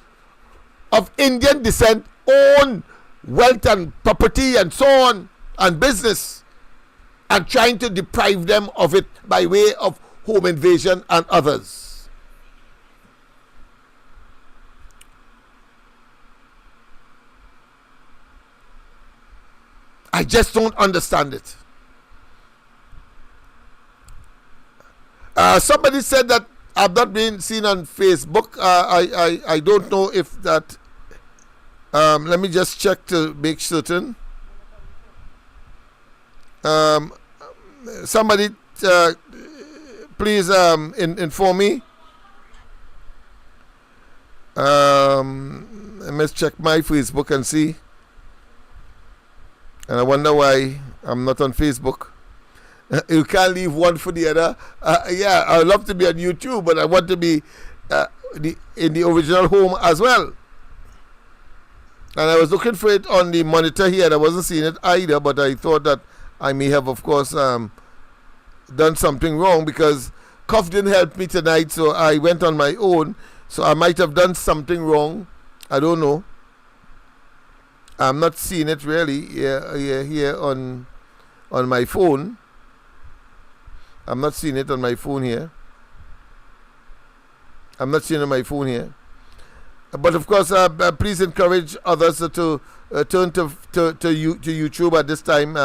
of Indian descent own wealth and property and so on and business, and trying to deprive them of it by way of home invasion and others. I just don't understand it. Somebody said that I've not been seen on Facebook. I don't know if that. Let me just check to make certain. Somebody, please inform me. I must check my Facebook and see. And I wonder why I'm not on Facebook. You can't leave one for the other. Yeah, I would love to be on YouTube, but I want to be in the original home as well. And I was looking for it on the monitor here, and I wasn't seeing it either, but I thought that I may have, of course, done something wrong, because Cuff didn't help me tonight, so I went on my own. So I might have done something wrong. I don't know. I'm not seeing it really here on my phone. I'm not seeing it on my phone here. I'm not seeing it on my phone here. But of course, please encourage others to turn to YouTube at this time.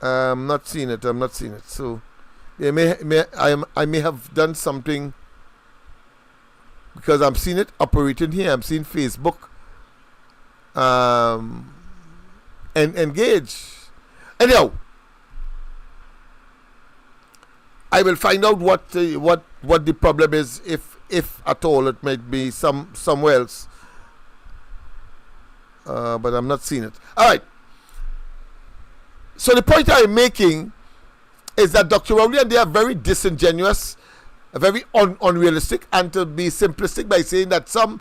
I'm not seeing it. I'm not seeing it. So I may have done something because I'm seeing it operating here. I'm seeing Facebook and engage. Anyhow, I will find out what the problem is, if at all. It might be somewhere else, but I'm not seeing it. All right. So the point I'm making is that Dr. Rowley and they are very disingenuous, very unrealistic, and to be simplistic by saying that some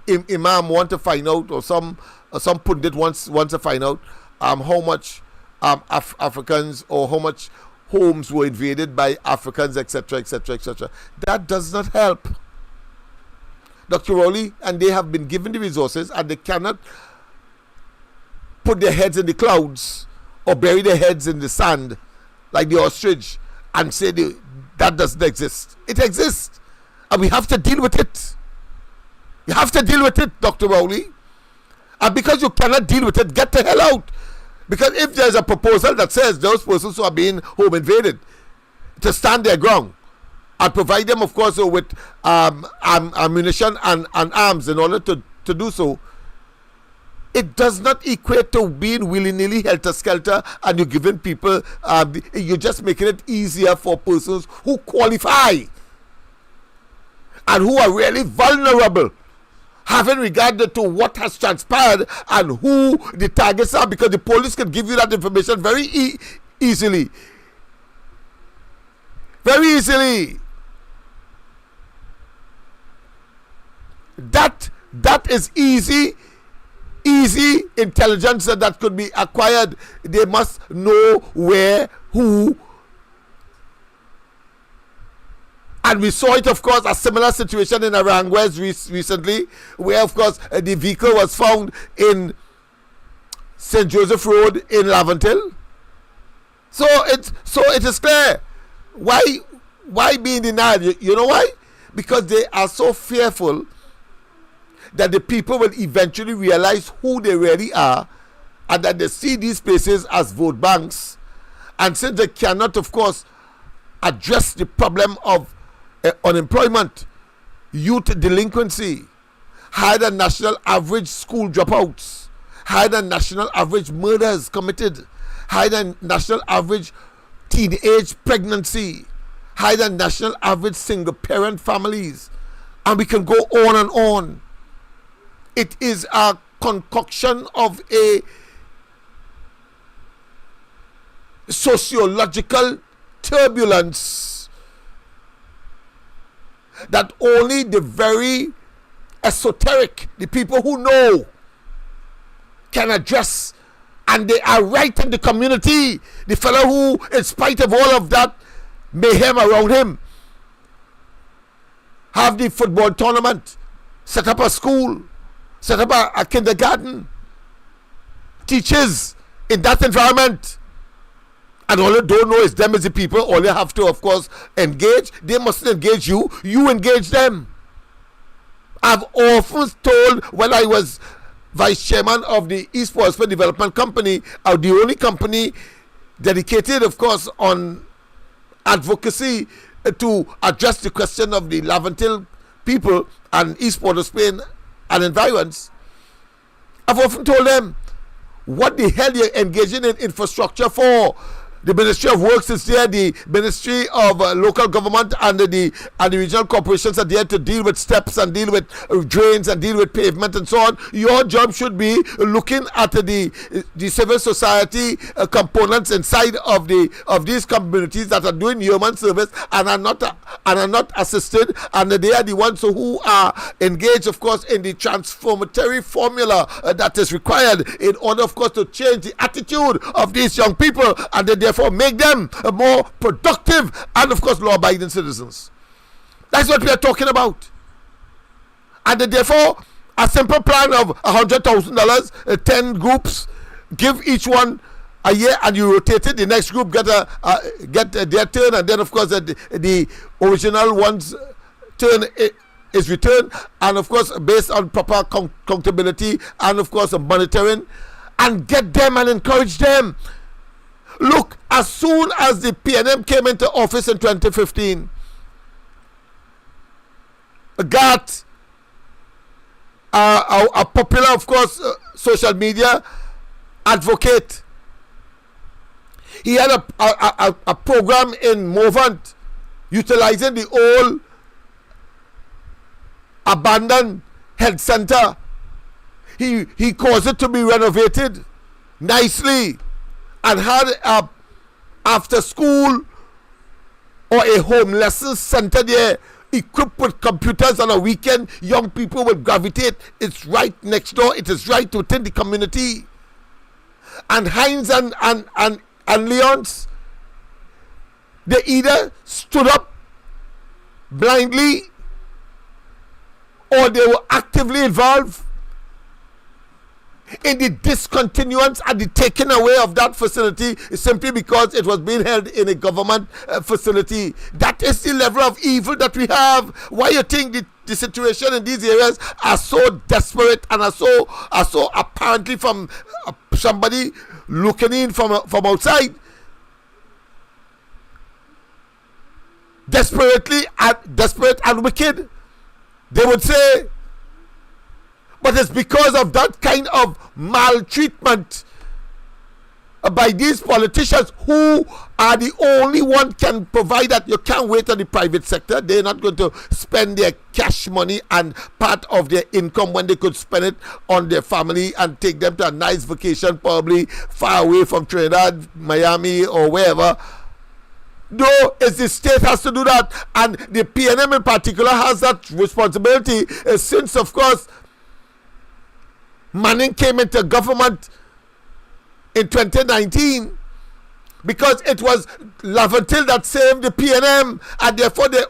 imam want to find out, or some pundit wants to find out how much Africans, or how much homes were invaded by Africans, etc., etc., etc. That does not help. Dr. Rowley and they have been given the resources, and they cannot put their heads in the clouds or bury their heads in the sand like the ostrich and say that doesn't exist. It exists, and we have to deal with it. You have to deal with it, Dr. Rowley. And because you cannot deal with it, get the hell out. Because if there's a proposal that says those persons who are being home invaded to stand their ground and provide them, of course, with ammunition and arms in order to do so, it does not equate to being willy-nilly helter-skelter, and you're giving people, you're just making it easier for persons who qualify and who are really vulnerable, having regard to what has transpired and who the targets are, because the police can give you that information very easily. Very easily. That is easy intelligence that could be acquired. They must know where, who. And we saw it, of course, a similar situation in Aranguez recently, where, of course, the vehicle was found in St. Joseph Road in Laventille. So it is clear. Why be in denial? You know why? Because they are so fearful that the people will eventually realize who they really are, and that they see these places as vote banks. And since they cannot, of course, address the problem of unemployment, youth delinquency, higher than national average school dropouts, higher than national average murders committed, higher than national average teenage pregnancy, higher than national average single parent families, and we can go on and on. It is a concoction of a sociological turbulence that only the very esoteric, the people who know, can address. And they are right in the community. The fellow who, in spite of all of that mayhem around him, have the football tournament, set up a school, set up a kindergarten, teaches in that environment, and all you don't know is them as the people. All you have to, of course, engage. They mustn't engage you. You engage them. I've often told, when I was vice chairman of the East Portsmouth Development Company, the only company dedicated, of course, on advocacy to address the question of the Laventille people and East Port of Spain and environs. I've often told them, what the hell you're engaging in infrastructure for? The Ministry of Works is there, the Ministry of Local Government and the regional corporations are there to deal with steps and deal with drains and deal with pavement and so on. Your job should be looking at the civil society components inside of these communities that are doing human service and are not assisted, and they are the ones who are engaged, of course, in the transformatory formula that is required in order, of course, to change the attitude of these young people, and therefore make them more productive and, of course, law-abiding citizens. That's what we are talking about. And therefore, a simple plan of $100,000, 10 groups, give each one a year, and you rotate it. The next group get their turn, and then, of course, the original one's turn is returned, and, of course, based on proper accountability and, of course, monitoring, and get them and encourage them. Look, as soon as the PNM came into office in 2015, got a popular, of course, social media advocate. He had a program in Movant utilizing the old abandoned health center. He caused it to be renovated nicely and had a after school or a home lesson center there equipped with computers. On a weekend young people will gravitate. It's right next door. It is right within the community. And Heinz and Leon's, they either stood up blindly or they were actively involved in the discontinuance and the taking away of that facility simply because it was being held in a government facility. That is the level of evil that we have. Why you think the situation in these areas are so desperate and are so apparently from somebody looking in from outside, desperate and wicked, they would say. But it's because of that kind of maltreatment by these politicians who are the only one can provide that. You can't wait on the private sector. They're not going to spend their cash money and part of their income when they could spend it on their family and take them to a nice vacation, probably far away from Trinidad, Miami, or wherever. No, it's the state has to do that, and the PNM in particular has that responsibility, since, of course, Manning came into government in 2019, because it was Laventille that saved the PNM, and therefore the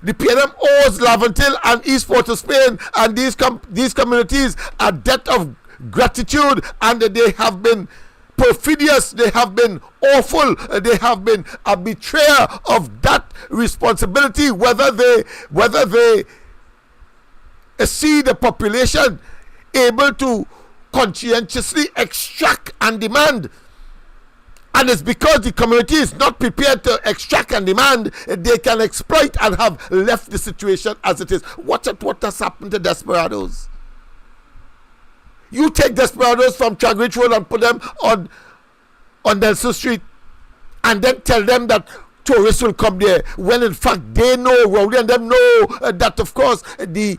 PNM owes Laventille and East Port of Spain and these communities a debt of gratitude, and they have been perfidious, they have been awful, they have been a betrayer of that responsibility, whether they see the population able to conscientiously extract and demand. And it's because the community is not prepared to extract and demand, they can exploit and have left the situation as it is. Watch out what has happened to Desperados. You take Desperados from Chagridge Road and put them on Nelson Street, and then tell them that tourists will come there, when in fact they know, Rowley and them know that, of course, the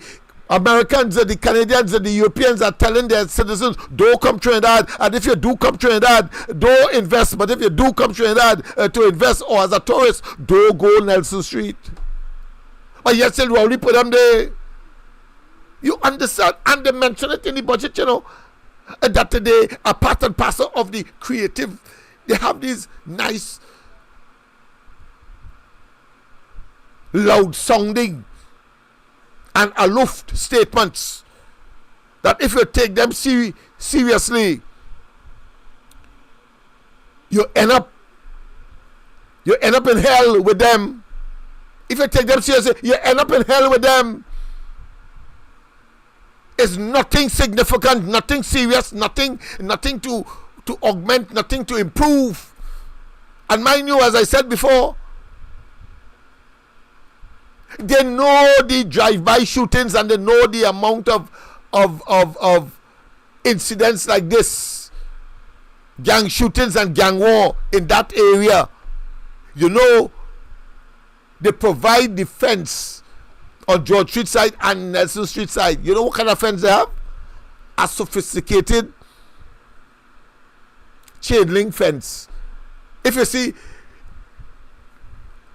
Americans, the Canadians, and the Europeans are telling their citizens, don't come Trinidad, and if you do come Trinidad, don't invest. But if you do come Trinidad to invest or as a tourist, don't go Nelson Street. But yet still Rowley put them there. You understand? And they mention it in the budget, that they are part and parcel of the creative. They have these nice, loud sounding and aloof statements that if you take them seriously, you end up in hell with them. If you take them seriously, you end up in hell with them. It's nothing significant, nothing serious, nothing to augment, nothing to improve. And mind you, as I said before, they know the drive-by shootings and they know the amount of incidents like this, gang shootings and gang war in that area. They provide defense on George Street side and Nelson Street side. You know what kind of fence they have? A sophisticated chain link fence. If you see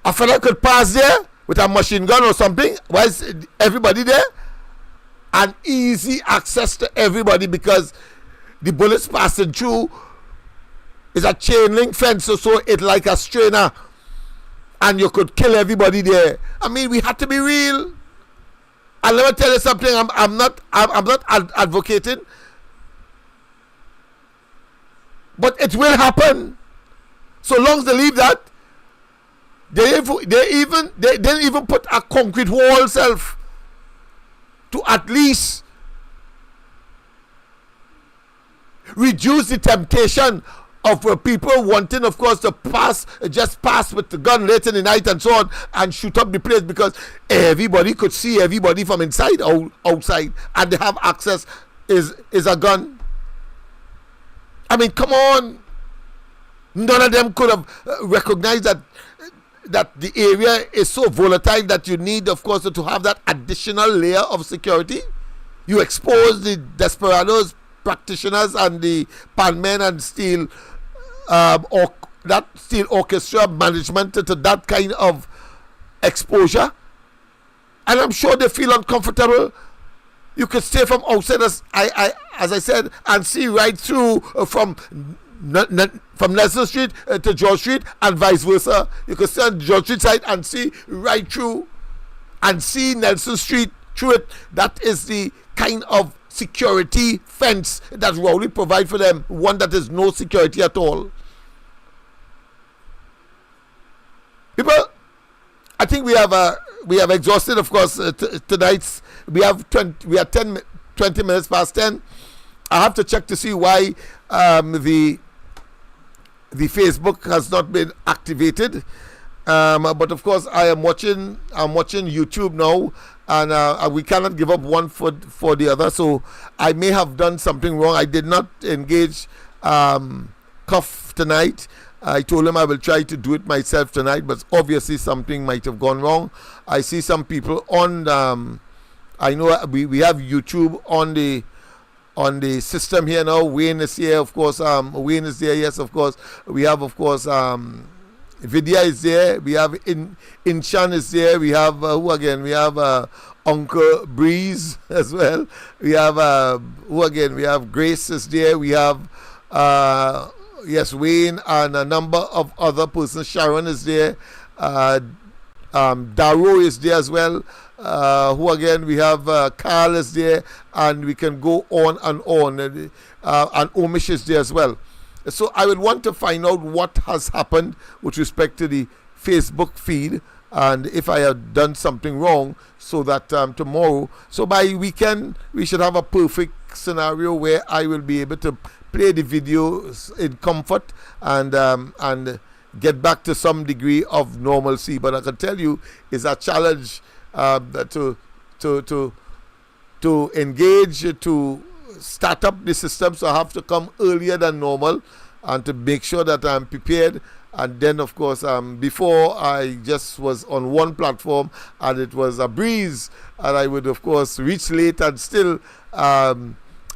a fella could pass there with a machine gun or something, why is everybody there? And easy access to everybody, because the bullets passing through is a chain link fence, so it's like a strainer, and you could kill everybody there. I mean, we had to be real. And let me tell you something, I'm not advocating, but it will happen. So long as they leave that, they didn't even put a concrete wall self to at least reduce the temptation of people wanting, of course, to just pass with the gun late in the night and so on and shoot up the place because everybody could see everybody from inside outside and they have access is a gun. I mean, come on. None of them could have recognized that the area is so volatile that you need, of course, to have that additional layer of security. You expose the desperados, practitioners, and the panmen and steel orchestra management to that kind of exposure, and I'm sure they feel uncomfortable. You could stay from outside, as I said, and see right through from Nelson Street to George Street and vice versa. You could stay on George Street side and see right through and see Nelson Street through it. That is the kind of security fence that Rowley provide for them, one that is no security at all. People, I think we have exhausted, of course, tonight's. We are 20 minutes past 10. I have to check to see why the Facebook has not been activated. But of course, I'm watching YouTube now, and we cannot give up one for the other. So I may have done something wrong. I did not engage Cuff tonight. I told him I will try to do it myself tonight, but obviously something might have gone wrong. I see some people on. I know we have YouTube on the system here now. Wayne is here, of course. Wayne is there, yes, of course. We have, of course, Vidya is there. We have Inshan is there. We have who again? We have Uncle Breeze as well. We have who again? We have Grace is there. We have yes, Wayne and a number of other persons. Sharon is there. Daro is there as well. Who again? We have Carl is there, and we can go on and on. And Omish is there as well. So I would want to find out what has happened with respect to the Facebook feed, and if I have done something wrong, so that tomorrow, so by weekend, we should have a perfect scenario where I will be able to play the videos in comfort and get back to some degree of normalcy. But I can tell you, it's a challenge to engage, to start up the system, so I have to come earlier than normal and to make sure that I'm prepared. And then, of course, before I just was on one platform and it was a breeze, and I would, of course, reach late and still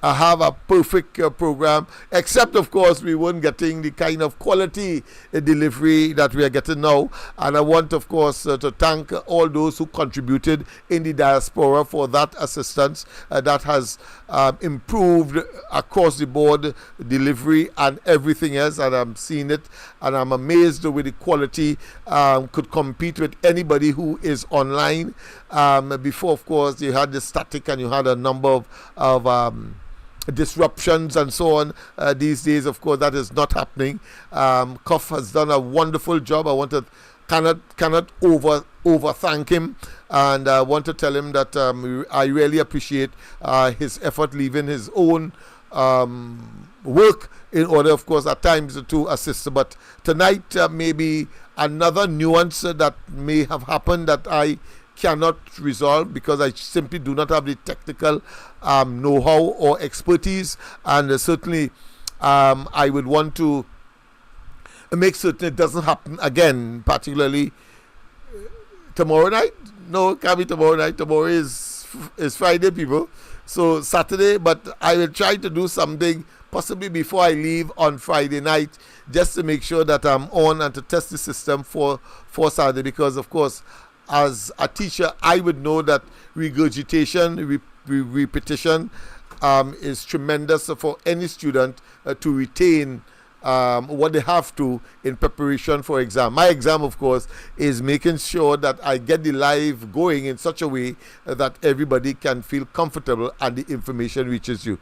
I have a perfect program, except, of course, we weren't getting the kind of quality delivery that we are getting now. And I want, of course, to thank all those who contributed in the diaspora for that assistance that has improved across the board delivery and everything else. And I'm seeing it, and I'm amazed with the quality. Could compete with anybody who is online. Before, of course, you had the static and you had a number of disruptions and so on. These days, of course, that is not happening. Cuff has done a wonderful job. I want to cannot over thank him, and I want to tell him that I really appreciate his effort, leaving his own work in order, of course, at times to assist. But tonight, maybe another nuance that may have happened that I cannot resolve because I simply do not have the technical know-how or expertise, and certainly I would want to make certain it doesn't happen again, particularly tomorrow night. No, it can't be tomorrow night. Tomorrow is Friday, people. So Saturday, but I will try to do something possibly before I leave on Friday night, just to make sure that I'm on and to test the system for Saturday, because, of course, as a teacher, I would know that regurgitation, repetition is tremendous for any student to retain what they have to in preparation for exam. My exam, of course, is making sure that I get the live going in such a way that everybody can feel comfortable and the information reaches you.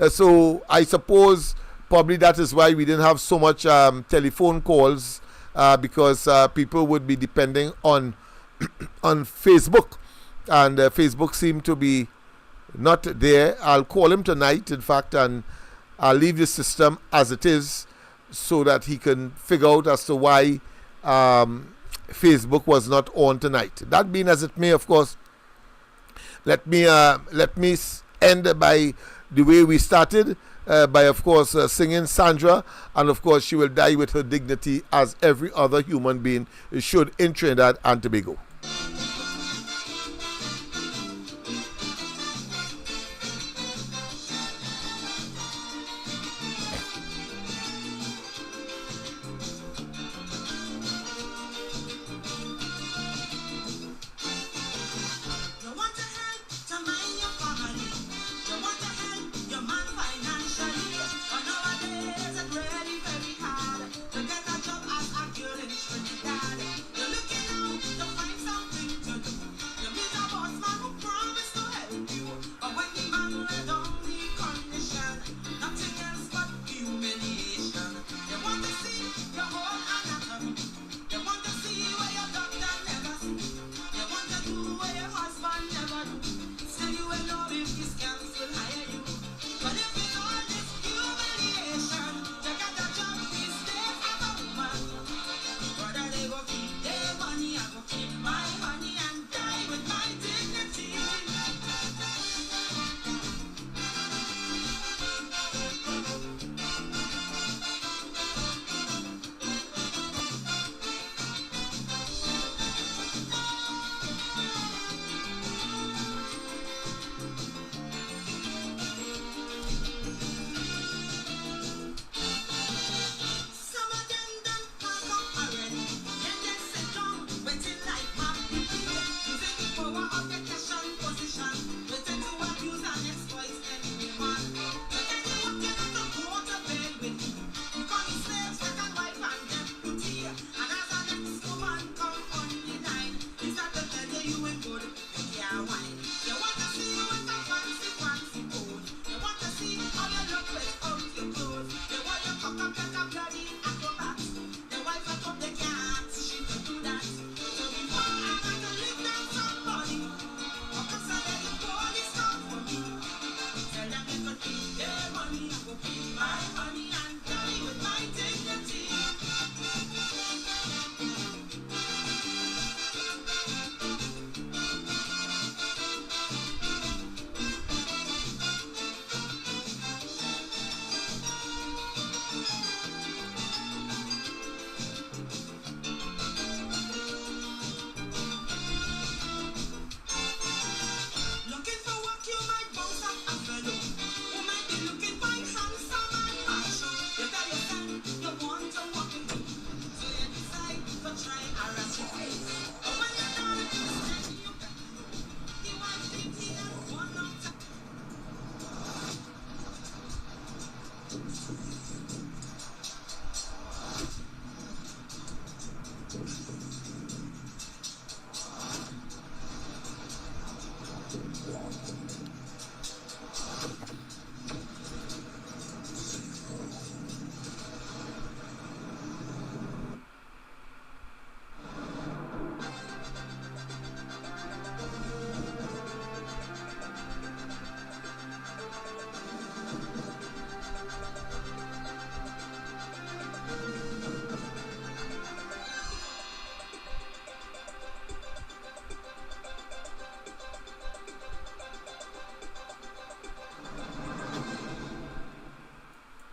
So I suppose probably that is why we didn't have so much telephone calls, because people would be depending on Facebook, and Facebook seemed to be not there. I'll call him tonight, in fact, and I'll leave the system as it is, so that he can figure out as to why Facebook was not on tonight. That being as it may, of course, let me end by the way we started, by of course singing Sandra, and of course she will die with her dignity as every other human being should in Trinidad and Tobago.